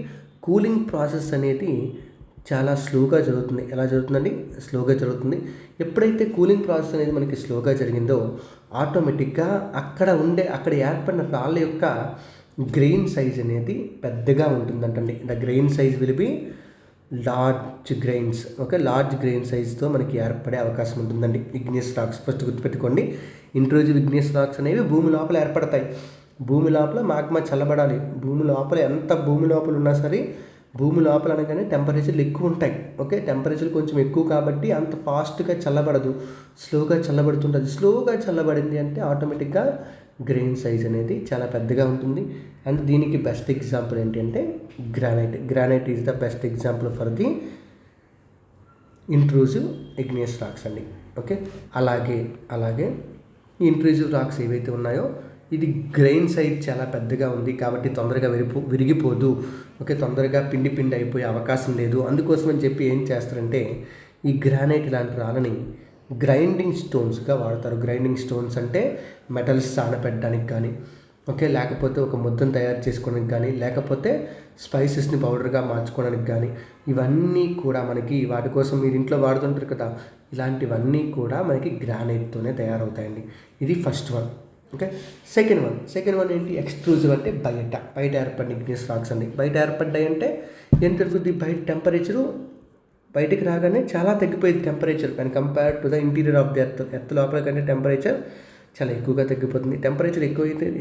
కూలింగ్ ప్రాసెస్ అనేది చాలా స్లోగా జరుగుతుంది. ఎలా జరుగుతుందండి? స్లోగా జరుగుతుంది. ఎప్పుడైతే కూలింగ్ ప్రాసెస్ అనేది మనకి స్లోగా జరిగిందో ఆటోమేటిక్గా అక్కడ ఏర్పడిన రాళ్ళ యొక్క గ్రెయిన్ సైజ్ అనేది పెద్దగా ఉంటుందంటండి. The grain size will be large grains. Okay, large grain సైజ్తో మనకి ఏర్పడే అవకాశం ఉంటుందండి ఇగ్నియస్ రాక్స్. ఫస్ట్ గుర్తుపెట్టుకోండి, ఇంట్రూజివ్ ఇగ్నియస్ రాక్స్ అనేవి భూమి లోపల ఏర్పడతాయి. భూమి లోపల మాగ్మా చల్లబడాలి. భూమి లోపల ఎంత భూమి లోపల ఉన్నా సరే, భూమి లోపల అనగానే టెంపరేచర్లు ఎక్కువ ఉంటాయి. ఓకే, టెంపరేచర్ కొంచెం ఎక్కువ కాబట్టి అంత ఫాస్ట్గా చల్లబడదు, స్లోగా చల్లబడుతుంటుంది. స్లోగా చల్లబడింది అంటే ఆటోమేటిక్గా గ్రెయిన్ సైజ్ అనేది చాలా పెద్దగా ఉంటుంది. అండ్ దీనికి బెస్ట్ ఎగ్జాంపుల్ ఏంటి అంటే granite is the best example for the intrusive igneous racks అండి. ఓకే, అలాగే ఈ ఇంట్రూజివ్ రాక్స్ ఏవైతే ఉన్నాయో ఇది గ్రెయిన్ సైజ్ చాలా పెద్దగా ఉంది కాబట్టి తొందరగా విరిగిపోదు. ఓకే, తొందరగా పిండి అయిపోయే అవకాశం లేదు. అందుకోసమని చెప్పి ఏం చేస్తారంటే ఈ గ్రానైట్ లాంటి రాళ్ళని గ్రైండింగ్ స్టోన్స్గా వాడతారు. గ్రైండింగ్ స్టోన్స్ అంటే మెటల్స్ సానపెట్టడానికి కానీ, ఓకే, లేకపోతే ఒక ముద్దను తయారు చేసుకోవడానికి కానీ, లేకపోతే స్పైసెస్ని పౌడర్గా మార్చుకోవడానికి కానీ, ఇవన్నీ కూడా మనకి వాటి కోసం మీరు ఇంట్లో వాడుతుంటారు కదా, ఇలాంటివన్నీ కూడా మనకి గ్రానైట్తోనే తయారవుతాయండి. ఇది first one. Okay, second one ఏంటి? ఎక్స్ట్రూజివ్ అంటే బయట ఏర్పడిన ఇగ్నియస్ రాక్స్ అండి. బయట ఏర్పడ్డాయి అంటే ఏం జరుగుతుంది? బయట టెంపరేచరు బయటికి రాగానే చాలా తగ్గిపోయింది temperature and compared to the interior of the earth లోపల కంటే టెంపరేచర్ చాలా ఎక్కువగా తగ్గిపోతుంది. టెంపరేచర్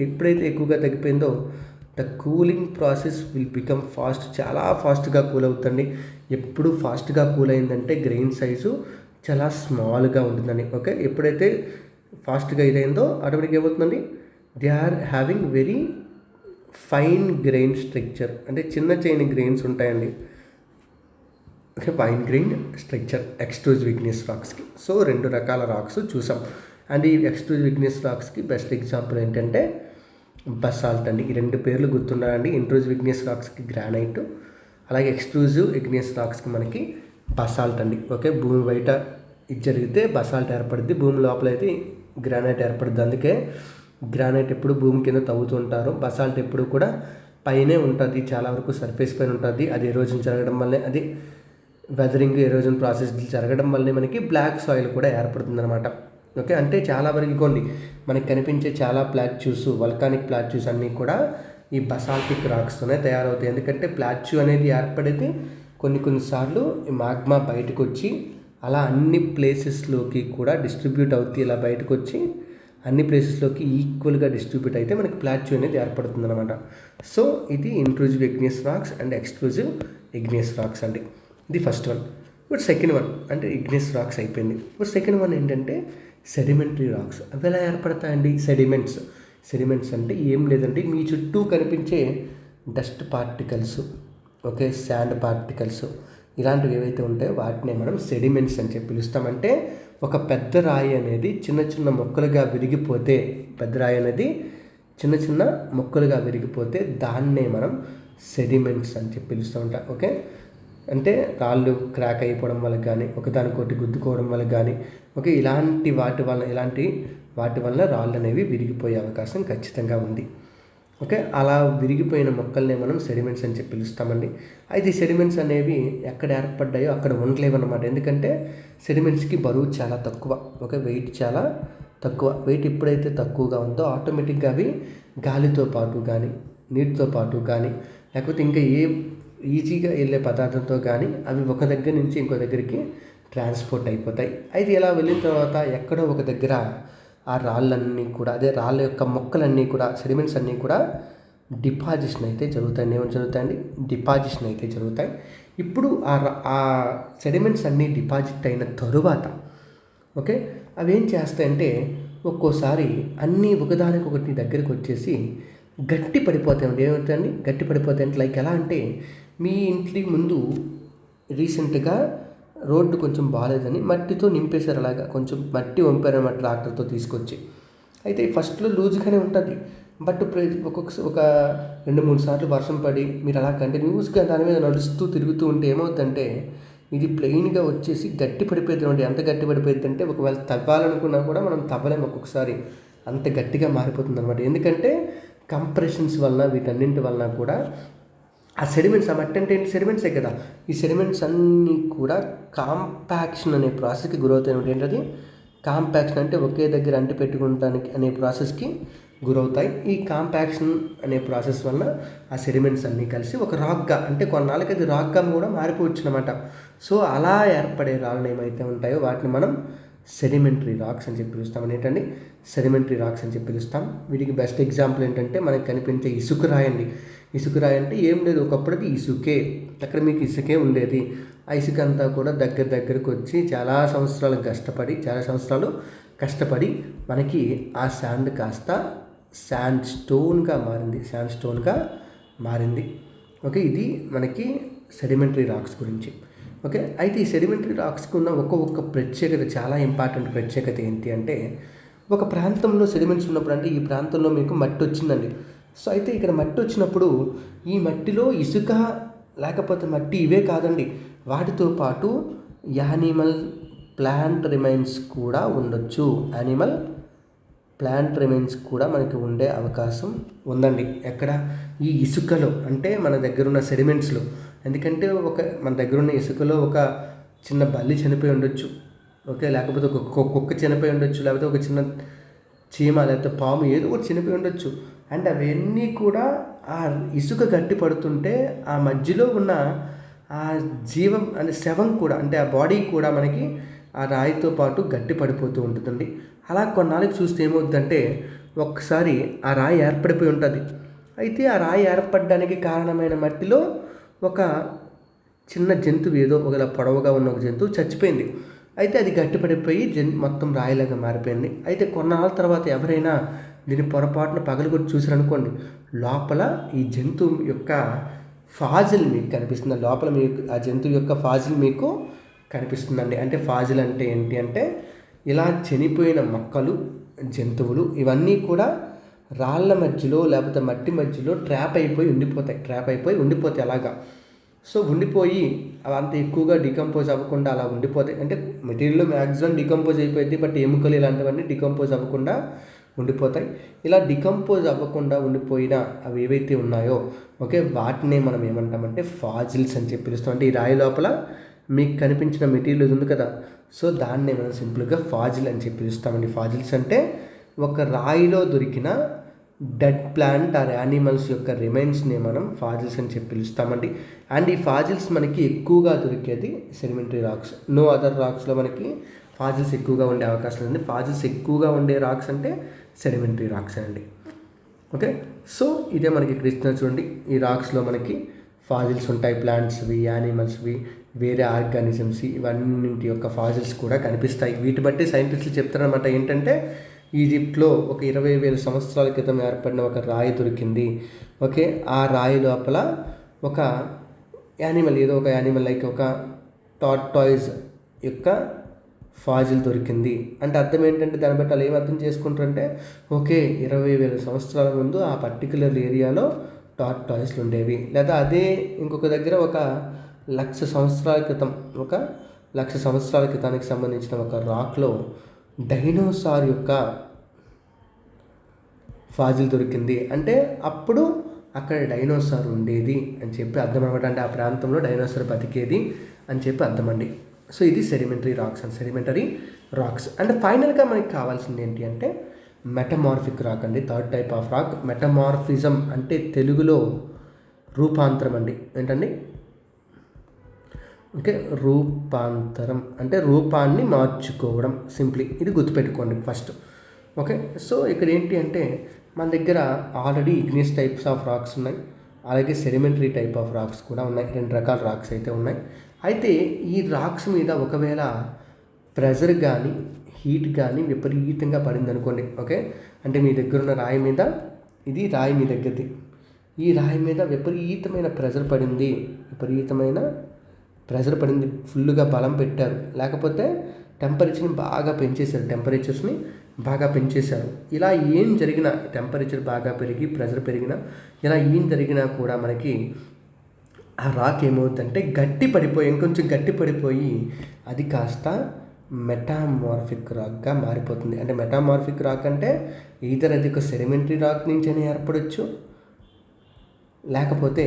ఎప్పుడైతే ఎక్కువగా తగ్గిపోయిందో the cooling process will become fast. చాలా ఫాస్ట్గా కూల్ అవుతుంది. ఎప్పుడు ఫాస్ట్గా కూల్ అయిందంటే గ్రెయిన్ సైజు చాలా స్మాల్గా ఉంటుందండి. ఓకే, ఎప్పుడైతే ఫాస్ట్గా ఇదైందో ఆటోమేటిక్గా ఏమవుతుందండి? They are having very fine grain structure. అంటే చిన్న గ్రెయిన్స్ ఉంటాయండి. Okay, fine grain structure extrusive igneous రాక్స్కి. సో 2 రకాల రాక్స్ చూసాం. అండ్ ఈ ఎక్స్ట్రూజివ్ ఇగ్నియస్ రాక్స్కి బెస్ట్ ఎగ్జాంపుల్ ఏంటంటే బసాల్ట్ అండి. ఈ 2 పేర్లు గుర్తుండాలండి. ఇంట్రూజివ్ ఇగ్నియస్ రాక్స్కి గ్రానైట్, అలాగే ఎక్స్ట్రూజివ్ ఇగ్నియస్ రాక్స్కి మనకి బసాల్ట్ అండి. ఓకే, భూమి బయట ఇది జరిగితే బసాల్ట్ ఏర్పడుద్ది, భూమి లోపల అయితే గ్రానైట్ ఏర్పడుద్ది. అందుకే గ్రానైట్ ఎప్పుడు భూమి కింద తవ్వుతూ ఉంటారు. బసాల్ట్ ఎప్పుడు కూడా పైనే ఉంటుంది, చాలా వరకు సర్ఫేస్ పైన ఉంటుంది. అది ఎరోజన్ జరగడం వల్లే, అది వెదరింగ్ ఎరోజన్ ప్రాసెస్ జరగడం వల్లే మనకి బ్లాక్ సాయిల్ కూడా ఏర్పడుతుంది అనమాట. ఓకే, అంటే చాలా వరకు ఇగోండి మనకి కనిపించే చాలా ప్లాట్యూస్, వల్కానిక్ ప్లాట్యూస్ అన్నీ కూడా ఈ బసాల్టిక్ రాక్స్తోనే తయారవుతాయి. ఎందుకంటే ప్లాట్యూ అనేది ఏర్పడితే కొన్నిసార్లు ఈ మాగ్మా బయటకు వచ్చి అలా అన్ని ప్లేసెస్లోకి కూడా డిస్ట్రిబ్యూట్ అవుతాయి. ఇలా బయటకు వచ్చి అన్ని ప్లేసెస్లోకి ఈక్వల్గా డిస్ట్రిబ్యూట్ అయితే మనకి ప్లాట్యూ అనేది ఏర్పడుతుంది అనమాట. సో ఇది intrusive igneous racks and extrusive igneous rocks అండి. ఇది ఫస్ట్ వన్. ఇప్పుడు సెకండ్ వన్ అంటే ఇగ్నియస్ రాక్స్ అయిపోయింది. ఇప్పుడు సెకండ్ వన్ ఏంటంటే సెడిమెంటరీ రాక్స్. అవి ఎలా ఏర్పడతాయండి? సెడిమెంట్స్ అంటే ఏం లేదండి, మీ చుట్టూ కనిపించే dust particles, okay, sand particles, ఇలాంటివి ఏవైతే ఉంటాయో వాటినే మనం సెడిమెంట్స్ అని చెప్పి పిలుస్తామంటే ఒక పెద్ద రాయి అనేది చిన్న మొక్కలుగా విరిగిపోతే, పెద్ద రాయి అనేది చిన్న మొక్కలుగా విరిగిపోతే దాన్నే మనం సెడిమెంట్స్ అని చెప్పి పిలుస్తూ ఉంటాం. ఓకే, అంటే రాళ్ళు క్రాక్ అయిపోవడం వల్ల కానీ, ఒకదానికొకటి గుద్దుకోవడం వల్ల కానీ, ఓకే, ఇలాంటి వాటి వల్ల రాళ్ళు అనేవి విరిగిపోయే అవకాశం ఖచ్చితంగా ఉంది. ఓకే, అలా విరిగిపోయిన మొక్కల్ని మనం సెడిమెంట్స్ అని చెప్పి పిలుస్తామండి. అయితే ఈ సెడిమెంట్స్ అనేవి ఎక్కడ ఏర్పడ్డాయో అక్కడ ఉండలేవన్నమాట. ఎందుకంటే సెడిమెంట్స్కి బరువు చాలా తక్కువ, ఓకే, వెయిట్ చాలా తక్కువ. వెయిట్ ఎప్పుడైతే తక్కువగా ఉందో ఆటోమేటిక్గా అవి గాలితో పాటు కానీ, నీటితో పాటు కానీ, లేకపోతే ఇంకా ఈజీగా వెళ్ళే పదార్థంతో కానీ అవి ఒక దగ్గర నుంచి ఇంకో దగ్గరికి ట్రాన్స్పోర్ట్ అయిపోతాయి. అయితే ఇలా వెళ్ళిన తర్వాత ఎక్కడో ఒక దగ్గర ఆ రాళ్ళన్నీ కూడా, అదే రాళ్ళ యొక్క మొక్కలన్నీ కూడా, సెడిమెంట్స్ అన్నీ కూడా డిపాజిషన్ అయితే జరుగుతాయి. ఏమైనా జరుగుతాయండి? డిపాజిషన్ అయితే జరుగుతాయి. ఇప్పుడు ఆ సెడిమెంట్స్ అన్నీ డిపాజిట్ అయిన తరువాత, ఓకే, అవి ఏం చేస్తాయంటే ఒక్కోసారి అన్నీ ఒకదానికొకటి దగ్గరికి వచ్చేసి గట్టి పడిపోతాయండి. ఏమవుతాయండి? గట్టి పడిపోతాయంటే లైక్ ఎలా అంటే మీ ఇంటి ముందు రీసెంట్గా రోడ్డు కొంచెం బాగాలేదని మట్టితో నింపేశారు. అలాగా కొంచెం మట్టి వంపారన్నమాట ట్రాక్టర్తో తీసుకొచ్చి. అయితే ఫస్ట్లో లూజ్గానే ఉంటుంది, బట్ ఒక 2-3 సార్లు వర్షం పడి మీరు అలా కంటిన్యూస్గా దాని మీద నడుస్తూ తిరుగుతూ ఉంటే ఏమవుతుందంటే ఇది ప్లెయిన్గా వచ్చేసి గట్టి పడిపోతుంది అండి. ఎంత గట్టి పడిపోతుంది అంటే ఒకవేళ తవ్వాలనుకున్నా కూడా మనం తవ్వలేము, ఒక్కొక్కసారి అంత గట్టిగా మారిపోతుంది అనమాట. ఎందుకంటే కంప్రెషన్స్ వలన, వీటన్నింటి వలన కూడా ఆ సెడిమెంట్స్, ఆ మట్టి అంటే ఏంటి? సెడిమెంట్సే కదా. ఈ సెడిమెంట్స్ అన్నీ కూడా కాంపాక్షన్ అనే ప్రాసెస్కి గురవుతాయి. ఏంటది? కాంపాక్షన్ అంటే ఒకే దగ్గర అంటి పెట్టుకుంటానికి అనే ప్రాసెస్కి గురవుతాయి. ఈ కాంపాక్షన్ అనే ప్రాసెస్ వల్ల ఆ సెడిమెంట్స్ అన్నీ కలిసి ఒక రాక్గా, అంటే కొన్నాళ్ళకి అది రాక్గా కూడా మారిపోవచ్చు అనమాట. సో అలా ఏర్పడే రాళ్ళు ఏమైతే ఉంటాయో వాటిని మనం సెడిమెంటరీ రాక్స్ అని చెప్పి పిలుస్తాం. ఏంటండి? సెడిమెంటరీ రాక్స్ అని చెప్పి పిలుస్తాం. వీటికి బెస్ట్ ఎగ్జాంపుల్ ఏంటంటే మనకి కనిపించే ఇసుక రాయి అండి. ఇసుక రాయి అంటే ఏం లేదు, ఒకప్పుడుది ఇసుకే, అక్కడ మీకు ఇసుకే ఉండేది. ఆ ఇసుక అంతా కూడా దగ్గరకు వచ్చి చాలా సంవత్సరాలు కష్టపడి మనకి ఆ శాండ్ కాస్త శాండ్ స్టోన్గా మారింది. ఓకే, ఇది మనకి సెడిమెంటరీ రాక్స్ గురించి. ఓకే, అయితే ఈ సెడిమెంటరీ రాక్స్కి ఉన్న ఒక్కొక్క ప్రత్యేకత, చాలా ఇంపార్టెంట్ ప్రత్యేకత ఏంటి అంటే, ఒక ప్రాంతంలో సెడిమెంట్స్ ఉన్నప్పుడు, అంటే ఈ ప్రాంతంలో మీకు మట్టి వచ్చిందండి. సో అయితే ఇక్కడ మట్టి వచ్చినప్పుడు ఈ మట్టిలో ఇసుక లేకపోతే మట్టి ఇవే కాదండి, వాటితో పాటు యానిమల్ ప్లాంట్ రిమైన్స్ కూడా ఉండొచ్చు. ప్లాంట్ రిమైన్స్ కూడా మనకి ఉండే అవకాశం ఉందండి. ఎక్కడ? ఈ ఇసుకలో, అంటే మన దగ్గర ఉన్న సెడిమెంట్స్లో. ఎందుకంటే మన దగ్గర ఉన్న ఇసుకలో ఒక చిన్న బల్లి చనిపోయి ఉండొచ్చు, ఓకే, లేకపోతే ఒక కుక్క చనిపోయి ఉండొచ్చు, లేకపోతే ఒక చిన్న చీమ లేకపోతే పాము ఏదో ఒకటి చనిపోయి ఉండొచ్చు. అండ్ అవన్నీ కూడా ఆ ఇసుక గట్టి పడుతుంటే ఆ మధ్యలో ఉన్న ఆ జీవం అనే శవం కూడా, అంటే ఆ బాడీ కూడా మనకి ఆ రాయితో పాటు గట్టి పడిపోతూ ఉంటుందండి. అలా కొన్నాళ్ళకి చూస్తే ఏమవుతుందంటే ఒక్కసారి ఆ రాయి ఏర్పడిపోయి ఉంటుంది. అయితే ఆ రాయి ఏర్పడడానికి కారణమైన మట్టిలో ఒక చిన్న జంతువు, ఏదో ఒకలా పొడవుగా ఉన్న ఒక జంతువు చచ్చిపోయింది. అయితే అది గట్టిపడిపోయి మొత్తం రాయిలాగా మారిపోయింది. అయితే కొన్నాళ్ళ తర్వాత ఎవరైనా దీన్ని పొరపాటున పగలగొట్టి చూసారనుకోండి, లోపల ఈ జంతువు యొక్క ఫాజిల్ మీకు కనిపిస్తుంది. లోపల మీకు ఆ జంతువు యొక్క ఫాజిల్ మీకు కనిపిస్తుందండి. అంటే ఫాజిల్ అంటే ఏంటి అంటే, ఇలా చనిపోయిన మొక్కలు, జంతువులు ఇవన్నీ కూడా రాళ్ళ మధ్యలో లేకపోతే మట్టి మధ్యలో ట్రాప్ అయిపోయి ఉండిపోతాయి అలాగా. సో ఉండిపోయి అంత ఎక్కువగా డికంపోజ్ అవ్వకుండా అలా ఉండిపోతాయి. అంటే మెటీరియల్ మ్యాక్సిమం డికంపోజ్ అయిపోయింది, బట్ ఎముకలు ఇలాంటివన్నీ డికంపోజ్ అవ్వకుండా ఉండిపోతాయి. ఇలా డికంపోజ్ అవ్వకుండా ఉండిపోయిన అవి ఏవైతే ఉన్నాయో, ఓకే, వాటినే మనం ఏమంటామంటే ఫాజిల్స్ అని చెప్పి పిలుస్తాం. అంటే ఈ రాయి లోపల మీకు కనిపించిన మెటీరియల్ ఉంది కదా, సో దాన్నే మనం సింపుల్గా ఫాజిల్ అని చెప్పి పిలుస్తామండి. ఫాజిల్స్ అంటే ఒక రాయిలో దొరికిన డెడ్ ప్లాంట్ ఆర్ యానిమల్స్ యొక్క రిమైన్స్ని మనం ఫాజిల్స్ అని చెప్పి పిలుస్తామండి. అండ్ ఈ ఫాజిల్స్ మనకి ఎక్కువగా దొరికేది సెడిమెంటరీ రాక్స్. నో అదర్ రాక్స్లో మనకి ఫాజిల్స్ ఎక్కువగా ఉండే అవకాశం ఉంది. ఫాజిల్స్ ఎక్కువగా ఉండే రాక్స్ అంటే సెడిమెంటరీ రాక్స్ అండి. ఓకే, సో ఇదే మనకి ఇక్కడ ఇస్తున్నారు చూడండి. ఈ రాక్స్లో మనకి ఫాజిల్స్ ఉంటాయి, ప్లాంట్స్వి, యానిమల్స్వి, వేరే ఆర్గానిజమ్స్, ఇవన్నింటి యొక్క ఫాజిల్స్ కూడా కనిపిస్తాయి. వీటి బట్టి సైంటిస్టులు చెప్తారనమాట ఏంటంటే, ఈజిప్ట్లో ఒక 20,000 సంవత్సరాల క్రితం ఏర్పడిన ఒక రాయి దొరికింది. ఓకే, ఆ రాయి లోపల ఒక యానిమల్, ఏదో ఒక యానిమల్ లైక్ ఒక టార్టాయిజ్ యొక్క ఫాజిల్ దొరికింది. అంటే అర్థం ఏంటంటే, దాన్ని బట్టి వాళ్ళు ఏం అర్థం చేసుకుంటారంటే, ఓకే 20,000 సంవత్సరాల ముందు ఆ పర్టికులర్ ఏరియాలో టార్టాయిస్లు ఉండేవి. లేదా అదే ఇంకొక దగ్గర 1,00,000 సంవత్సరాల క్రితానికి సంబంధించిన ఒక రాక్లో డైనోసార్ యొక్క ఫాజిల్ దొరికింది. అంటే అప్పుడు అక్కడ డైనోసార్ ఉండేది అని చెప్పి అర్థం అనమాట. అంటే ఆ ప్రాంతంలో డైనోసార్ బతికేది అని చెప్పి అర్థమండి. సో ఇది సెడిమెంటరీ రాక్స్. అండ్ ఫైనల్గా మనకి కావాల్సింది ఏంటి అంటే మెటమార్ఫిక్ రాక్ అండి. Third type of rock metamorphism, అంటే తెలుగులో రూపాంతరం అండి. ఏంటండి? ఓకే, రూపాంతరం అంటే రూపాన్ని మార్చుకోవడం, సింప్లీ ఇది గుర్తుపెట్టుకోండి ఫస్ట్. ఓకే, సో ఇక్కడ ఏంటి అంటే మన దగ్గర already igneous types of rocks ఉన్నాయి, అలాగే సెడిమెంటరీ టైప్ ఆఫ్ రాక్స్ కూడా ఉన్నాయి. 2 రకాల రాక్స్ అయితే ఉన్నాయి. అయితే ఈ రాక్స్ మీద ఒకవేళ ప్రెజర్ కానీ హీట్ కానీ విపరీతంగా పడింది అనుకోండి, ఓకే, అంటే మీ దగ్గర ఉన్న రాయి మీద, ఇది రాయి మీ దగ్గరది, ఈ రాయి మీద విపరీతమైన ప్రెజర్ పడింది, ఫుల్గా బలం పెట్టారు, లేకపోతే టెంపరేచర్ని బాగా పెంచేశారు. ఇలా ఏం జరిగినా, టెంపరేచర్ బాగా పెరిగి ప్రెజర్ పెరిగినా, ఇలా ఏం జరిగినా కూడా మనకి ఆ రాక్ ఏమవుతుందంటే ఇంకొంచెం గట్టి పడిపోయి అది కాస్త మెటామార్ఫిక్ రాక్గా మారిపోతుంది. అంటే మెటామార్ఫిక్ రాక్ అంటే ఈధర్ అది ఒక సెడిమెంటరీ రాక్ నుంచైనా ఏర్పడవచ్చు, లేకపోతే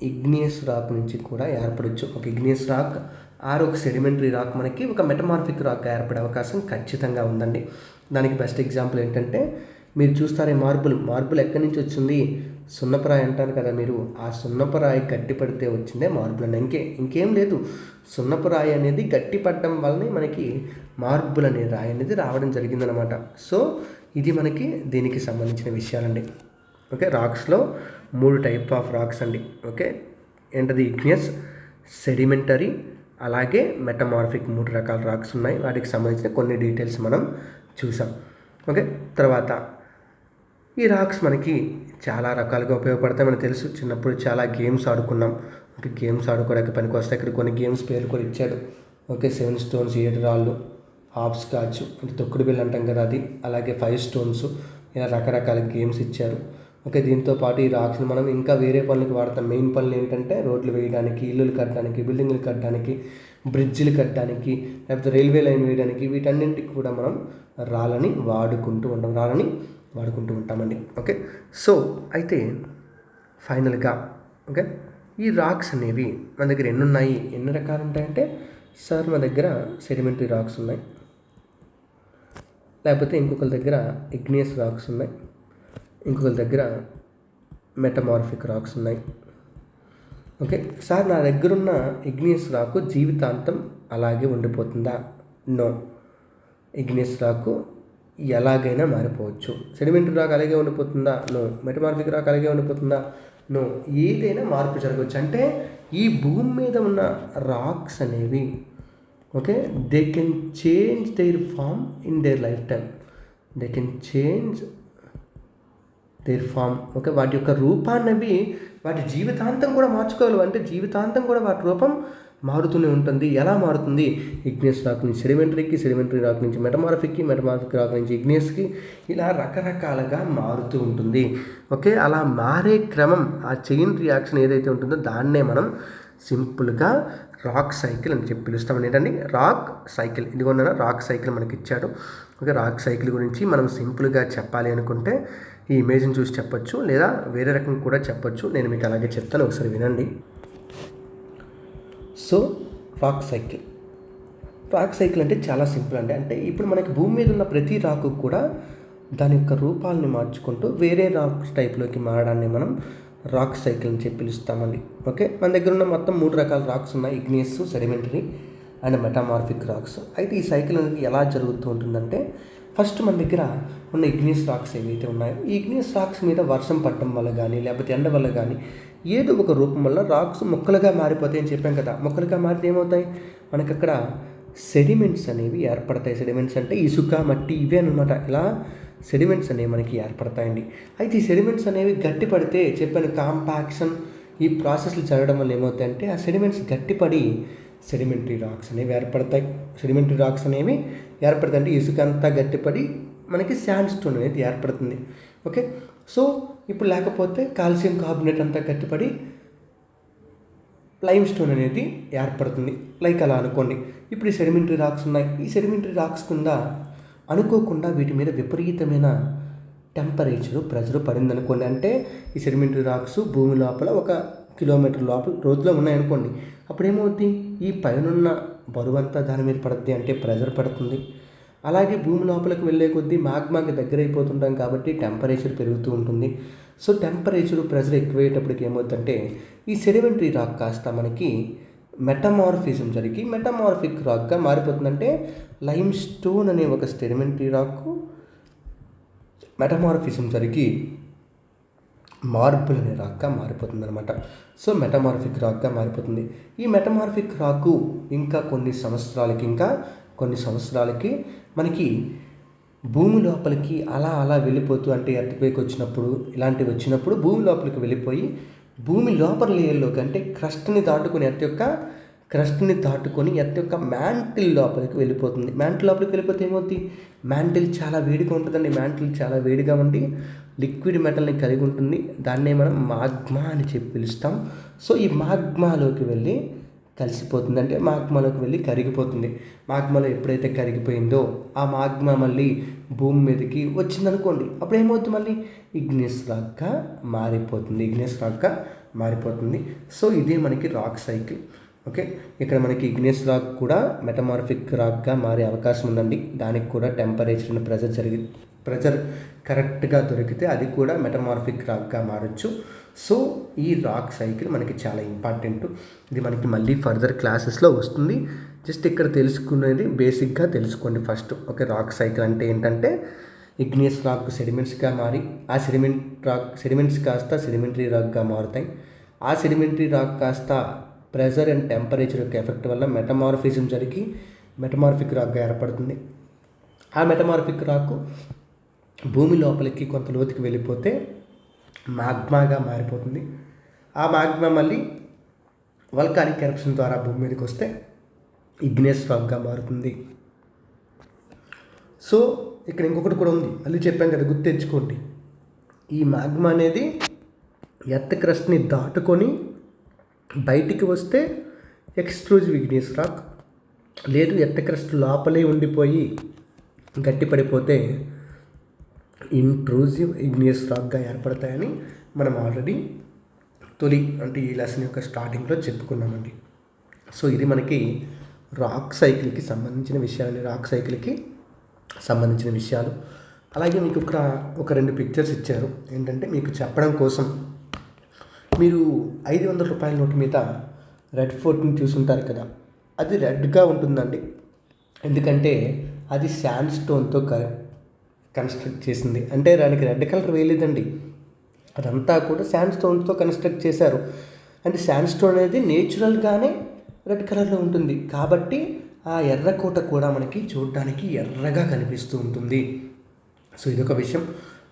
ఇగ్నియస్ రాక్ నుంచి కూడా ఏర్పడవచ్చు. ఒక ఇగ్నియస్ రాక్ ఆర్ ఒక సెడిమెంటరీ రాక్ మనకి ఒక మెటమార్ఫిక్ రాక్ ఏర్పడే అవకాశం ఖచ్చితంగా ఉందండి. దానికి బెస్ట్ ఎగ్జాంపుల్ ఏంటంటే మీరు చూస్తారే మార్బుల్ ఎక్కడి నుంచి వచ్చింది? సున్నపరాయి అంటారు కదా మీరు. ఆ సున్నపరాయి గట్టి పడితే వచ్చిందే మార్బుల్ అండి. ఇంకేం లేదు. సున్నపరాయి అనేది గట్టి పడడం వల్లనే మనకి మార్బుల్ అనే రాయి అనేది రావడం జరిగిందనమాట. సో ఇది మనకి దీనికి సంబంధించిన విషయాలండి. ఓకే, రాక్స్లో 3 టైప్ ఆఫ్ రాక్స్ అండి. ఓకే, ఏంటది? ఇగ్నియస్, సెడిమెంటరీ, అలాగే మెటమార్ఫిక్ 3 రకాల రాక్స్ ఉన్నాయి. వాటికి సంబంధించిన కొన్ని డీటెయిల్స్ మనం చూసాం. ఓకే, తర్వాత ఈ రాక్స్ మనకి చాలా రకాలుగా ఉపయోగపడతాయి. మనకు తెలుసు, చిన్నప్పుడు చాలా గేమ్స్ ఆడుకున్నాం. ఓకే, గేమ్స్ ఆడుకోవడానికి పనికి వస్తాయి. ఇక్కడ కొన్ని గేమ్స్ పేర్లు కూడా ఇచ్చాడు. ఓకే, 7 స్టోన్స్, 7 రాళ్ళు, హాప్ స్కాచ్ అంటే తొక్కుడు బిళ్ళ అంటాం కదా అది, అలాగే 5 స్టోన్స్, ఇలా రకరకాల గేమ్స్ ఇచ్చారు. ఓకే, దీంతో పాటు ఈ రాక్స్ని మనం ఇంకా వేరే పనులకు వాడతాం. మెయిన్ పనులు ఏంటంటే రోడ్లు వేయడానికి, ఇల్లులు కట్టడానికి, బిల్డింగ్లు కట్టడానికి, బ్రిడ్జిలు కట్టడానికి, లేకపోతే రైల్వే లైన్ వేయడానికి, వీటన్నింటికి కూడా మనం రాళ్ళని వాడుకుంటూ ఉంటామండి. ఓకే, సో అయితే ఫైనల్గా ఓకే, ఈ రాక్స్ అనేవి మన దగ్గర ఎన్ని రకాలు ఉంటాయంటే, సార్ మా దగ్గర సెడిమెంటరీ రాక్స్ ఉన్నాయి, లేకపోతే ఇంకొకరి దగ్గర ఇగ్నియస్ రాక్స్ ఉన్నాయి, ఇంకొకరి దగ్గర మెటమార్ఫిక్ రాక్స్ ఉన్నాయి. ఓకే సార్, నా దగ్గర ఉన్న ఇగ్నియస్ రాకు జీవితాంతం అలాగే ఉండిపోతుందా? నో. ఇగ్నియస్ రాకు ఎలాగైనా మారిపోవచ్చు. సెడిమెంటరీ రాక్ అలాగే ఉండిపోతుందా? నో. మెటమార్ఫిక్ రాక్ అలాగే ఉండిపోతుందా? నో. ఏదైనా మార్పు జరగవచ్చు. అంటే ఈ భూమి మీద ఉన్న రాక్స్ అనేవి okay, they can change their form in their lifetime. They can change their form. Okay, వాటి యొక్క రూపాన్నవి వాటి జీవితాంతం కూడా మార్చుకోగలవు. అంటే జీవితాంతం కూడా వాటి రూపం మారుతూనే ఉంటుంది. ఎలా మారుతుంది? ఇగ్నియస్ రాక్ నుంచి సెడిమెంటరీకి, సెడిమెంటరీ రాక్ నుంచి మెటమార్ఫిక్కి, మెటమార్ఫిక్ రాక్ నుంచి ఇగ్నియస్కి, ఇలా రకరకాలుగా మారుతూ ఉంటుంది. ఓకే, అలా మారే క్రమం, ఆ చైన్ రియాక్షన్ ఏదైతే ఉంటుందో దాన్నే మనం సింపుల్గా రాక్ సైకిల్ అని చెప్పి పిలుస్తాం. ఏంటండి? Rock cycle. ఇదిగోన్న రాక్ సైకిల్ మనకి ఇచ్చాడు. ఓకే, రాక్ సైకిల్ గురించి మనం సింపుల్గా చెప్పాలి అనుకుంటే ఈ ఇమేజ్ని చూసి చెప్పొచ్చు, లేదా వేరే రకం కూడా చెప్పొచ్చు. నేను మీకు అలాగే చెప్తాను, ఒకసారి వినండి. సో రాక్ సైకిల్ అంటే చాలా సింపుల్ అండి. అంటే ఇప్పుడు మనకి భూమి మీద ఉన్న ప్రతి రాకు కూడా దాని యొక్క రూపాలని మార్చుకుంటూ వేరే రాక్ టైప్లోకి మారడాన్ని మనం రాక్ సైకిల్ అని చెప్పి పిలుస్తామండి. ఓకే, మన దగ్గర ఉన్న మొత్తం 3 రకాల రాక్స్ ఉన్నాయి: igneous, sedimentary and metamorphic racks. అయితే ఈ సైకిల్ అనేది ఎలా జరుగుతూ ఉంటుందంటే, ఫస్ట్ మన దగ్గర ఉన్న ఇగ్నియస్ రాక్స్ ఏవైతే ఉన్నాయో, ఈ ఇగ్నియస్ రాక్స్ మీద వర్షం పడటం వల్ల కానీ, లేకపోతే ఎండ వల్ల కానీ, ఏదో ఒక రూపం వల్ల రాక్స్ ముక్కలుగా మారిపోతాయి అని చెప్పాం కదా. ముక్కలుగా మారితే ఏమవుతాయి? మనకి అక్కడ సెడిమెంట్స్ అనేవి ఏర్పడతాయి. సెడిమెంట్స్ అంటే ఇసుక, మట్టి, ఇవే అనమాట. ఇలా సెడిమెంట్స్ అనేవి మనకి ఏర్పడతాయండి. అయితే ఈ సెడిమెంట్స్ అనేవి గట్టిపడితే, చెప్పాను కాంపాక్షన్, ఈ ప్రాసెస్లు జరగడం వల్ల ఏమవుతాయంటే ఆ సెడిమెంట్స్ గట్టిపడి సెడిమెంటరీ రాక్స్ అనేవి ఏర్పడతాయి. సెడిమెంటరీ రాక్స్ అనేవి ఏర్పడతాయంటే ఇసుక అంతా గట్టిపడి మనకి శాండ్ స్టోన్ అనేది ఏర్పడుతుంది. ఓకే, సో ఇప్పుడు లేకపోతే కాల్షియం కార్బోనేట్ అంతా గట్టిపడి లైమ్ స్టోన్ అనేది ఏర్పడుతుంది. లైక్ అలా అనుకోండి. ఇప్పుడు ఈ సెడిమెంటరీ రాక్స్ ఉన్నాయి. ఈ సెడిమెంటరీ రాక్స్ కింద అనుకోకుండా వీటి మీద విపరీతమైన ప్రెజర్ పడింది అనుకోండి. అంటే ఈ సెడిమెంటరీ రాక్స్ భూమి లోపల 1 కిలోమీటర్ లోపల రోజులో ఉన్నాయనుకోండి. అప్పుడు ఏమవుతుంది? ఈ పైనున్న బరువంతా దాని మీద పడుతుంది, అంటే ప్రెజర్ పడుతుంది. అలాగే భూమి లోపలికి వెళ్ళే కొద్దీ మాగ్మాకి దగ్గర అయిపోతుంటాం కాబట్టి టెంపరేచర్ పెరుగుతూ ఉంటుంది. సో టెంపరేచర్, ప్రెజర్ ఎక్కువయ్యేటప్పటికి ఏమవుతుందంటే ఈ సెడిమెంటరీ రాక్ కాస్త మనకి మెటమార్ఫిజం జరిగి మెటమార్ఫిక్ రాక్గా మారిపోతుందంటే లైమ్ స్టోన్ అనే ఒక సెడిమెంటరీ రాక్ మెటమార్ఫిజం జరిగి మార్బుల్ అనే రాక్గా మారిపోతుంది అనమాట. సో మెటమార్ఫిక్ రాక్గా మారిపోతుంది. ఈ మెటమార్ఫిక్ రాకు ఇంకా కొన్ని సంవత్సరాలకి మనకి భూమి లోపలికి అలా వెళ్ళిపోతూ, అంటే ఎర్త్క్వేక్ వచ్చినప్పుడు, ఇలాంటివి వచ్చినప్పుడు భూమి లోపలికి వెళ్ళిపోయి భూమి లోపల లేయర్లోకి, అంటే క్రస్ట్ని దాటుకొని ఎర్త్ యొక్క మ్యాంటిల్ లోపలికి వెళ్ళిపోతుంది. మ్యాంటిల్ లోపలికి వెళ్ళిపోతే ఏమవుతుంది? మ్యాంటిల్ చాలా వేడిగా ఉంటుందండి. మ్యాంటిల్ చాలా వేడిగా ఉండి లిక్విడ్ మెటల్ని కలిగి ఉంటుంది. దాన్నే మనం మాగ్మా అని చెప్పి పిలుస్తాం. సో ఈ మాగ్మాలోకి వెళ్ళి కలిసిపోతుంది, అంటే మాగ్మాలోకి వెళ్ళి కరిగిపోతుంది. మాగ్మాలో ఎప్పుడైతే కరిగిపోయిందో ఆ మాగ్మా మళ్ళీ భూమి మీదకి వచ్చిందనుకోండి, అప్పుడు ఏమవుతుంది, మళ్ళీ ఇగ్నియస్ రాక్గా మారిపోతుంది. సో ఇదే మనకి రాక్ సైకిల్. ఓకే, ఇక్కడ మనకి ఇగ్నియస్ రాక్ కూడా మెటమార్ఫిక్ రాక్గా మారే అవకాశం ఉందండి. దానికి కూడా టెంపరేచర్ అండ్ ప్రెజర్ కరెక్ట్గా దొరికితే అది కూడా మెటమార్ఫిక్ రాక్గా మారచ్చు. సో ఈ రాక్ సైకిల్ మనకి చాలా ఇంపార్టెంట్. ఇది మనకి మళ్ళీ ఫర్దర్ క్లాసెస్లో వస్తుంది. జస్ట్ ఇక్కడ తెలుసుకునేది బేసిక్గా తెలుసుకోండి ఫస్ట్. ఓకే, రాక్ సైకిల్ అంటే ఏంటంటే ఇగ్నియస్ రాక్ సెడిమెంట్స్గా మారి ఆ సెడిమెంట్స్ కాస్త సెడిమెంటరీ రాక్గా మారుతాయి. ఆ సెడిమెంటరీ రాక్ కాస్త ప్రెజర్ అండ్ టెంపరేచర్ యొక్క ఎఫెక్ట్ వల్ల మెటమార్ఫిజం జరిగి మెటమార్ఫిక్ రాక్గా ఏర్పడుతుంది. ఆ మెటమార్ఫిక్ రాక్ భూమి లోపలికి కొంత లోతుకి వెళ్ళిపోతే మాగ్మాగా మారిపోతుంది. ఆ మాగ్మా మళ్ళీ వల్కానిక్ ఎరప్షన్ ద్వారా భూమి మీదకి వస్తే ఇగ్నియస్ రాక్గా మారుతుంది. సో ఇక్కడ ఇంకొకటి కూడా ఉంది, మళ్ళీ చెప్పాం కదా, గుర్తెచ్చుకోండి. ఈ మాగ్మా అనేది ఎర్త్ క్రస్ట్ని దాటుకొని బయటికి వస్తే ఎక్స్ట్రూజివ్ ఇగ్నియస్ రాక్, లేదు ఎర్త్ క్రస్ట్ లోపలే ఉండిపోయి గట్టిపడిపోతే ఇంట్రూజివ్ ఇగ్నియస్ రాక్గా ఏర్పడతాయని మనం ఆల్రెడీ అంటే ఈ లెసన్ యొక్క స్టార్టింగ్లో చెప్పుకున్నామండి. సో ఇది మనకి రాక్ సైకిల్కి సంబంధించిన విషయాలు. అలాగే మీకు ఒక 2 పిక్చర్స్ ఇచ్చారు. ఏంటంటే మీకు చెప్పడం కోసం, మీరు 500 రూపాయల నోటు మీద రెడ్ ఫోర్ట్ని చూసుంటారు కదా, అది రెడ్గా ఉంటుందండి. ఎందుకంటే అది శాండ్ స్టోన్తో కన్స్ట్రక్ట్ చేసింది. అంటే దానికి రెడ్ కలర్ వేయలేదండి, అదంతా కూడా శాండ్ స్టోన్తో కన్స్ట్రక్ట్ చేశారు. అంటే శాండ్ స్టోన్ అనేది నేచురల్గానే రెడ్ కలర్లో ఉంటుంది కాబట్టి ఆ ఎర్రకోట కూడా మనకి చూడడానికి ఎర్రగా కనిపిస్తూ ఉంటుంది. సో ఇదొక విషయం.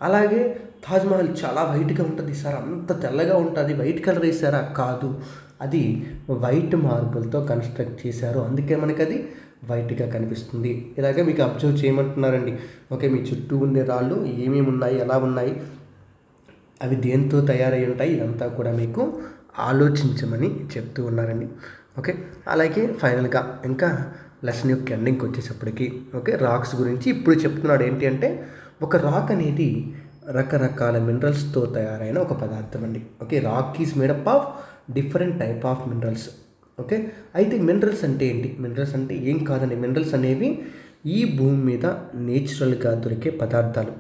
అలాగే తాజ్మహల్ చాలా వైట్గా ఉంటుంది సార్, అంత తెల్లగా ఉంటుంది, వైట్ కలర్ వేసారా? కాదు, అది వైట్ మార్బుల్తో కన్స్ట్రక్ట్ చేశారు, అందుకే మనకి అది వైట్గా కనిపిస్తుంది. ఇలాగే మీకు అబ్జర్వ్ చేయమంటున్నారండి. ఓకే, మీ చుట్టూ ఉండే రాళ్ళు ఏమేమి ఉన్నాయి, ఎలా ఉన్నాయి, అవి దేంతో తయారై ఉంటాయి, ఇదంతా కూడా మీకు ఆలోచించమని చెప్తూ ఉన్నారండి. ఓకే, అలాగే ఫైనల్గా ఇంకా లెసన్ యొక్క ఎండింగ్కి వచ్చేటప్పటికి ఓకే, రాక్స్ గురించి ఇప్పుడు చెప్తున్నాడు. ఏంటి అంటే ఒక రాక్ అనేది రకరకాల మినరల్స్తో తయారైన ఒక పదార్థం అండి. Okay, rock is made up of different type of minerals. Okay, అయితే మినరల్స్ అంటే ఏంటి? మినరల్స్ అంటే ఏం కాదండి, మినరల్స్ అనేవి ఈ భూమి మీద నేచురల్గా దొరికే పదార్థాలు.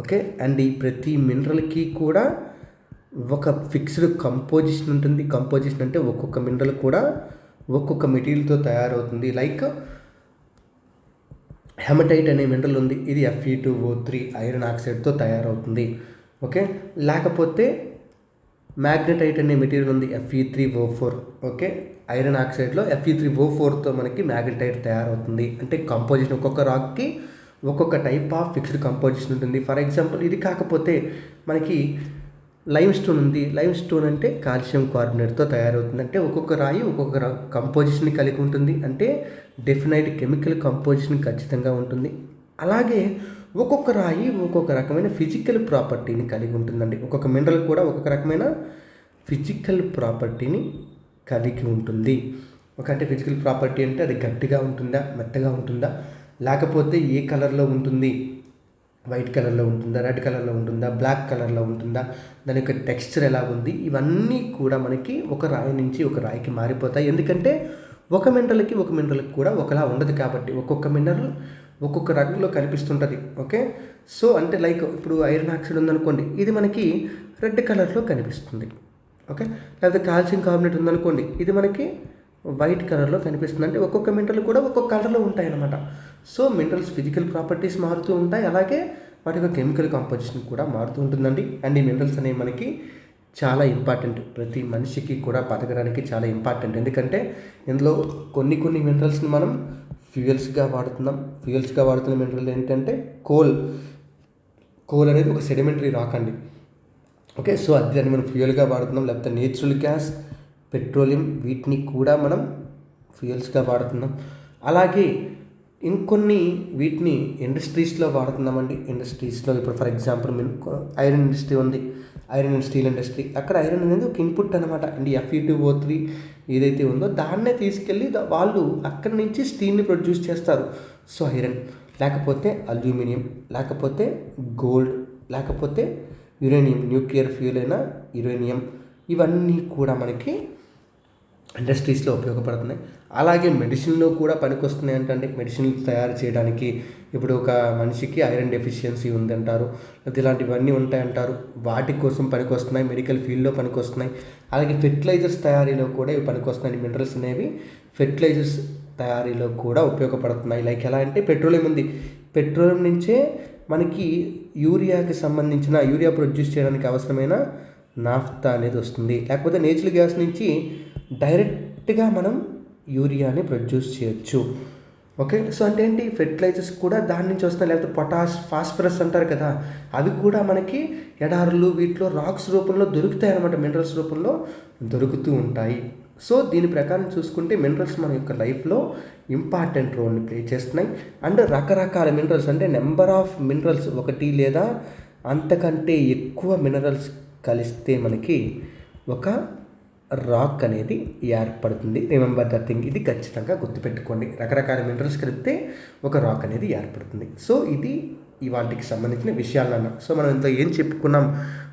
ఓకే, అండ్ ఈ ప్రతి మినరల్కి కూడా ఒక ఫిక్స్డ్ కంపోజిషన్ ఉంటుంది. కంపోజిషన్ అంటే ఒక్కొక్క మినరల్ కూడా ఒక్కొక్క మెటీరియల్తో తయారవుతుంది. లైక్ హెమటైట్ అనే మినరల్ ఉంది, ఇది Fe2O3 ఐరన్ ఆక్సైడ్తో తయారవుతుంది. ఓకే, లేకపోతే మ్యాగ్నెటైట్ అనే మెటీరియల్ ఉంది, Fe3O4. ఓకే, ఐరన్ ఆక్సైడ్లో Fe3O4తో మనకి మ్యాగ్నెటైట్ తయారవుతుంది. అంటే కంపోజిషన్ ఒక్కొక్క రాక్కి ఒక్కొక్క టైప్ ఆఫ్ ఫిక్స్డ్ కంపోజిషన్ ఉంటుంది. ఫర్ ఎగ్జాంపుల్ ఇది కాకపోతే మనకి లైమ్ స్టోన్ ఉంది. లైమ్ స్టోన్ అంటే కాల్షియం కార్బోనేట్తో తయారవుతుంది. అంటే ఒక్కొక్క రాయి ఒక్కొక్క కంపోజిషన్ కలిగి ఉంటుంది, అంటే డెఫినైట్ కెమికల్ కంపోజిషన్ ఖచ్చితంగా ఉంటుంది. అలాగే ఒక్కొక్క రాయి ఒక్కొక్క రకమైన ఫిజికల్ ప్రాపర్టీని కలిగి ఉంటుందండి. ఒక్కొక్క మినరల్ కూడా ఒక్కొక్క రకమైన ఫిజికల్ ప్రాపర్టీని కలిగి ఉంటుంది. అంటే ఫిజికల్ ప్రాపర్టీ అంటే అది గట్టిగా ఉంటుందా, మెత్తగా ఉంటుందా, లేకపోతే ఏ కలర్లో ఉంటుంది, వైట్ కలర్లో ఉంటుందా, రెడ్ కలర్లో ఉంటుందా, బ్లాక్ కలర్లో ఉంటుందా, దాని యొక్క టెక్స్చర్ ఎలా ఉంది, ఇవన్నీ కూడా మనకి ఒక రాయి నుంచి ఒక రాయికి మారిపోతాయి. ఎందుకంటే ఒక మినరల్కి కూడా ఒకలా ఉండదు కాబట్టి ఒక్కొక్క మినరల్ ఒక్కొక్క రంగులో కనిపిస్తుంటుంది. ఓకే, సో అంటే లైక్ ఇప్పుడు ఐరన్ ఆక్సైడ్ ఉందనుకోండి, ఇది మనకి రెడ్ కలర్లో కనిపిస్తుంది. ఓకే, లేకపోతే కాల్షియం కార్బోనేట్ ఉందనుకోండి, ఇది మనకి వైట్ కలర్లో కనిపిస్తుంది. అంటే ఒక్కొక్క మినరల్ కూడా ఒక్కొక్క కలర్లో ఉంటాయి అన్నమాట. సో మినరల్స్ ఫిజికల్ ప్రాపర్టీస్ మారుతూ ఉంటాయి, అలాగే వాటి యొక్క కెమికల్ కాంపోజిషన్ కూడా మారుతూ ఉంటుందండి. అండ్ ఈ మినరల్స్ అనేవి మనకి చాలా ఇంపార్టెంట్, ప్రతి మనిషికి కూడా బతకడానికి చాలా ఇంపార్టెంట్. ఎందుకంటే ఇందులో కొన్ని మినరల్స్ని మనం ఫ్యూయల్స్గా వాడుతున్న మినరల్ ఏంటంటే కోల్ అనేది ఒక సెడిమెంటరీ రాక్ అండి. ఓకే, సో దాన్ని మనం ఫ్యూయల్గా వాడుతున్నాం. లేకపోతే నేచురల్ గ్యాస్, పెట్రోలియం, వీటిని కూడా మనం ఫ్యూయల్స్గా వాడుతున్నాం. అలాగే ఇంకొన్ని వీటిని ఇండస్ట్రీస్లో వాడుతున్నామండి. ఇండస్ట్రీస్లో ఇప్పుడు ఫర్ ఎగ్జాంపుల్ ఐరన్ ఇండస్ట్రీ ఉంది, ఐరన్ అండ్ స్టీల్ ఇండస్ట్రీ. అక్కడ ఐరన్ అనేది ఒక ఇన్పుట్ అనమాట అండి. Fe2O3 ఏదైతే ఉందో దాన్నే తీసుకెళ్ళి వాళ్ళు అక్కడి నుంచి స్టీల్ని ప్రొడ్యూస్ చేస్తారు. సో ఐరన్, లేకపోతే అల్యూమినియం, లేకపోతే గోల్డ్, లేకపోతే యురేనియం, న్యూక్లియర్ ఫ్యూయల్ అయిన యురేనియం, ఇవన్నీ కూడా మనకి ఇండస్ట్రీస్లో ఉపయోగపడుతున్నాయి. అలాగే మెడిసిన్లో కూడా పనికొస్తున్నాయి అంటే మెడిసిన్ తయారు చేయడానికి ఇప్పుడు ఒక మనిషికి ఐరన్ డెఫిషియన్సీ ఉందంటారు, లేదా ఇలాంటివన్నీ ఉంటాయంటారు, వాటి కోసం పనికొస్తున్నాయి. మెడికల్ ఫీల్డ్లో పనికొస్తున్నాయి. అలాగే ఫెర్టిలైజర్స్ తయారీలో కూడా ఇవి పనికొస్తున్నాయి. మినరల్స్ అనేవి ఫెర్టిలైజర్స్ తయారీలో కూడా ఉపయోగపడుతున్నాయి. లైక్ ఎలా అంటే పెట్రోలియం ఉంది, పెట్రోలియం నుంచే మనకి యూరియాకి సంబంధించిన యూరియా ప్రొడ్యూస్ చేయడానికి అవసరమైన నాఫ్తా అనేది వస్తుంది. లేకపోతే నేచురల్ గ్యాస్ నుంచి డైరెక్ట్గా మనం యూరియాని ప్రొడ్యూస్ చేయొచ్చు. ఓకే, సో అంటే ఏంటి, ఫెర్టిలైజర్స్ కూడా దాని నుంచి వస్తున్నాయి. లేకపోతే పొటాష్, ఫాస్ఫరస్ అంటారు కదా, అవి కూడా మనకి ఎడారులు వీటిలో రాక్స్ రూపంలో దొరుకుతాయి అన్నమాట, మినరల్స్ రూపంలో దొరుకుతూ ఉంటాయి. సో దీని ప్రకారం చూసుకుంటే మినరల్స్ మన యొక్క లైఫ్లో ఇంపార్టెంట్ రోల్ని ప్లే చేస్తున్నాయి. అండ్ రకరకాల మినరల్స్ అంటే నెంబర్ ఆఫ్ మినరల్స్, ఒకటి లేదా అంతకంటే ఎక్కువ మినరల్స్ కలిస్తే మనకి ఒక రాక్ అనేది ఏర్పడుతుంది. రిమెంబర్ ద థింగ్, ఇది ఖచ్చితంగా గుర్తుపెట్టుకోండి. రకరకాల మినరల్స్ కలిపితే ఒక రాక్ అనేది ఏర్పడుతుంది. సో ఇది వాటికి సంబంధించిన విషయాలన్న. సో మనం ఇంత ఏం చెప్పుకున్నాం,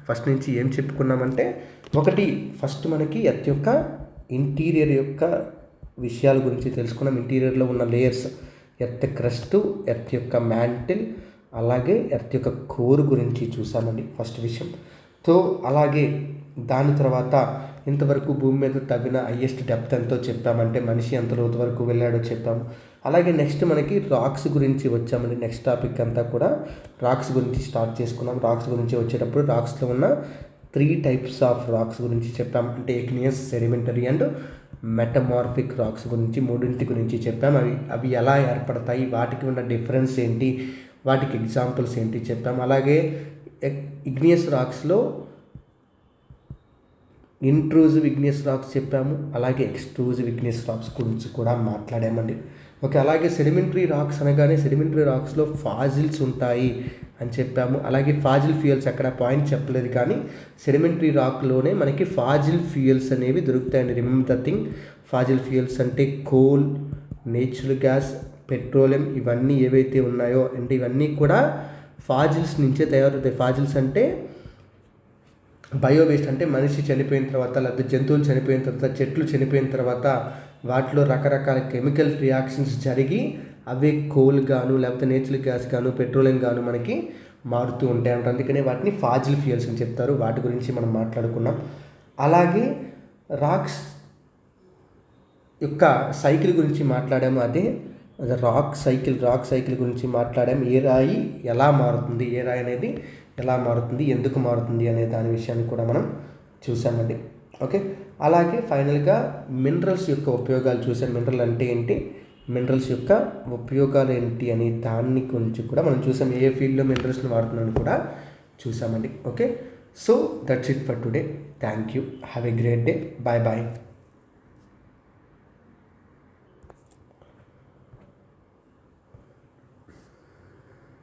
ఫస్ట్ నుంచి ఏం చెప్పుకున్నామంటే, ఒకటి ఫస్ట్ మనకి ఎర్త్ యొక్క ఇంటీరియర్ యొక్క విషయాల గురించి తెలుసుకున్నాం. ఇంటీరియర్లో ఉన్న లేయర్స్, ఎర్త్ క్రస్ట్, ఎర్త్ యొక్క మ్యాంటిల్, అలాగే ఎర్త్ యొక్క కోర్ గురించి చూసామండి ఫస్ట్ విషయం. సో అలాగే దాని తర్వాత ఇంతవరకు భూమి మీద తవ్విన హైయెస్ట్ డెప్త్ ఎంతో చెప్పామంటే మనిషి ఎంత లోతు వరకు వెళ్ళాడో చెప్పాము. అలాగే నెక్స్ట్ మనకి రాక్స్ గురించి వచ్చామండి. నెక్స్ట్ టాపిక్ అంతా కూడా రాక్స్ గురించి స్టార్ట్ చేసుకున్నాం. రాక్స్ గురించి వచ్చేటప్పుడు రాక్స్లో ఉన్న 3 టైప్స్ ఆఫ్ రాక్స్ గురించి చెప్పాం. అంటే igneous, sedimentary and metamorphic racks గురించి, మూడింటి గురించి చెప్పాం. అవి ఎలా ఏర్పడతాయి, వాటికి ఉన్న డిఫరెన్స్ ఏంటి, వాటికి ఎగ్జాంపుల్స్ ఏంటి చెప్పాం. అలాగే ఇగ్నియస్ రాక్స్లో ఇంట్రూజివ్ ఇగ్నియస్ రాక్స్ చెప్పాము, అలాగే ఎక్స్ట్రూజివ్ ఇగ్నియస్ రాక్స్ గురించి కూడా మాట్లాడామండి. ఓకే, అలాగే సెడిమెంటరీ రాక్స్ అనగానే సెడిమెంటరీ రాక్స్లో ఫాజిల్స్ ఉంటాయి అని చెప్పాము. అలాగే ఫాజిల్ ఫ్యూయల్స్, అక్కడ పాయింట్ చెప్పలేదు కానీ సెడిమెంటరీ రాక్లోనే మనకి ఫాజిల్ ఫ్యూయల్స్ అనేవి దొరుకుతాయండి. Remember the thing, fossil fuels అంటే కోల్, నేచురల్ గ్యాస్, పెట్రోలియం, ఇవన్నీ ఏవైతే ఉన్నాయో అంటే ఇవన్నీ కూడా ఫాజిల్స్ నుంచే తయారవుతాయి. ఫాజిల్స్ అంటే బయోవేస్ట్, అంటే మనిషి చనిపోయిన తర్వాత, లేకపోతే జంతువులు చనిపోయిన తర్వాత, చెట్లు చనిపోయిన తర్వాత వాటిలో రకరకాల కెమికల్ రియాక్షన్స్ జరిగి అవే కోల్ గాను, లేకపోతే నేచురల్ గ్యాస్ గాను, పెట్రోలియం గాను మనకి మారుతూ ఉంటాయి అంట. అందుకనే వాటిని ఫాజిల్ ఫ్యూయల్స్ అని చెప్తారు. వాటి గురించి మనం మాట్లాడుకున్నాం. అలాగే రాక్స్ యొక్క సైకిల్ గురించి మాట్లాడాము. అదే రాక్ సైకిల్ గురించి మాట్లాడాము. ఏ రాయి ఎలా మారుతుంది, ఏ రాయి అనేది ఎలా మారుతుంది, ఎందుకు మారుతుంది అనే దాని విషయాన్ని కూడా మనం చూసామండి. ఓకే, అలాగే ఫైనల్గా మినరల్స్ యొక్క ఉపయోగాలు చూసాం. మినరల్ అంటే ఏంటి, మినరల్స్ యొక్క ఉపయోగాలు ఏంటి అనే దాన్ని గురించి కూడా మనం చూసాం. ఏ ఫీల్డ్లో మినరల్స్ని వాడుతున్నాను కూడా చూసామండి. Okay, so that's it for today. Thank you. Have a great day. Bye bye.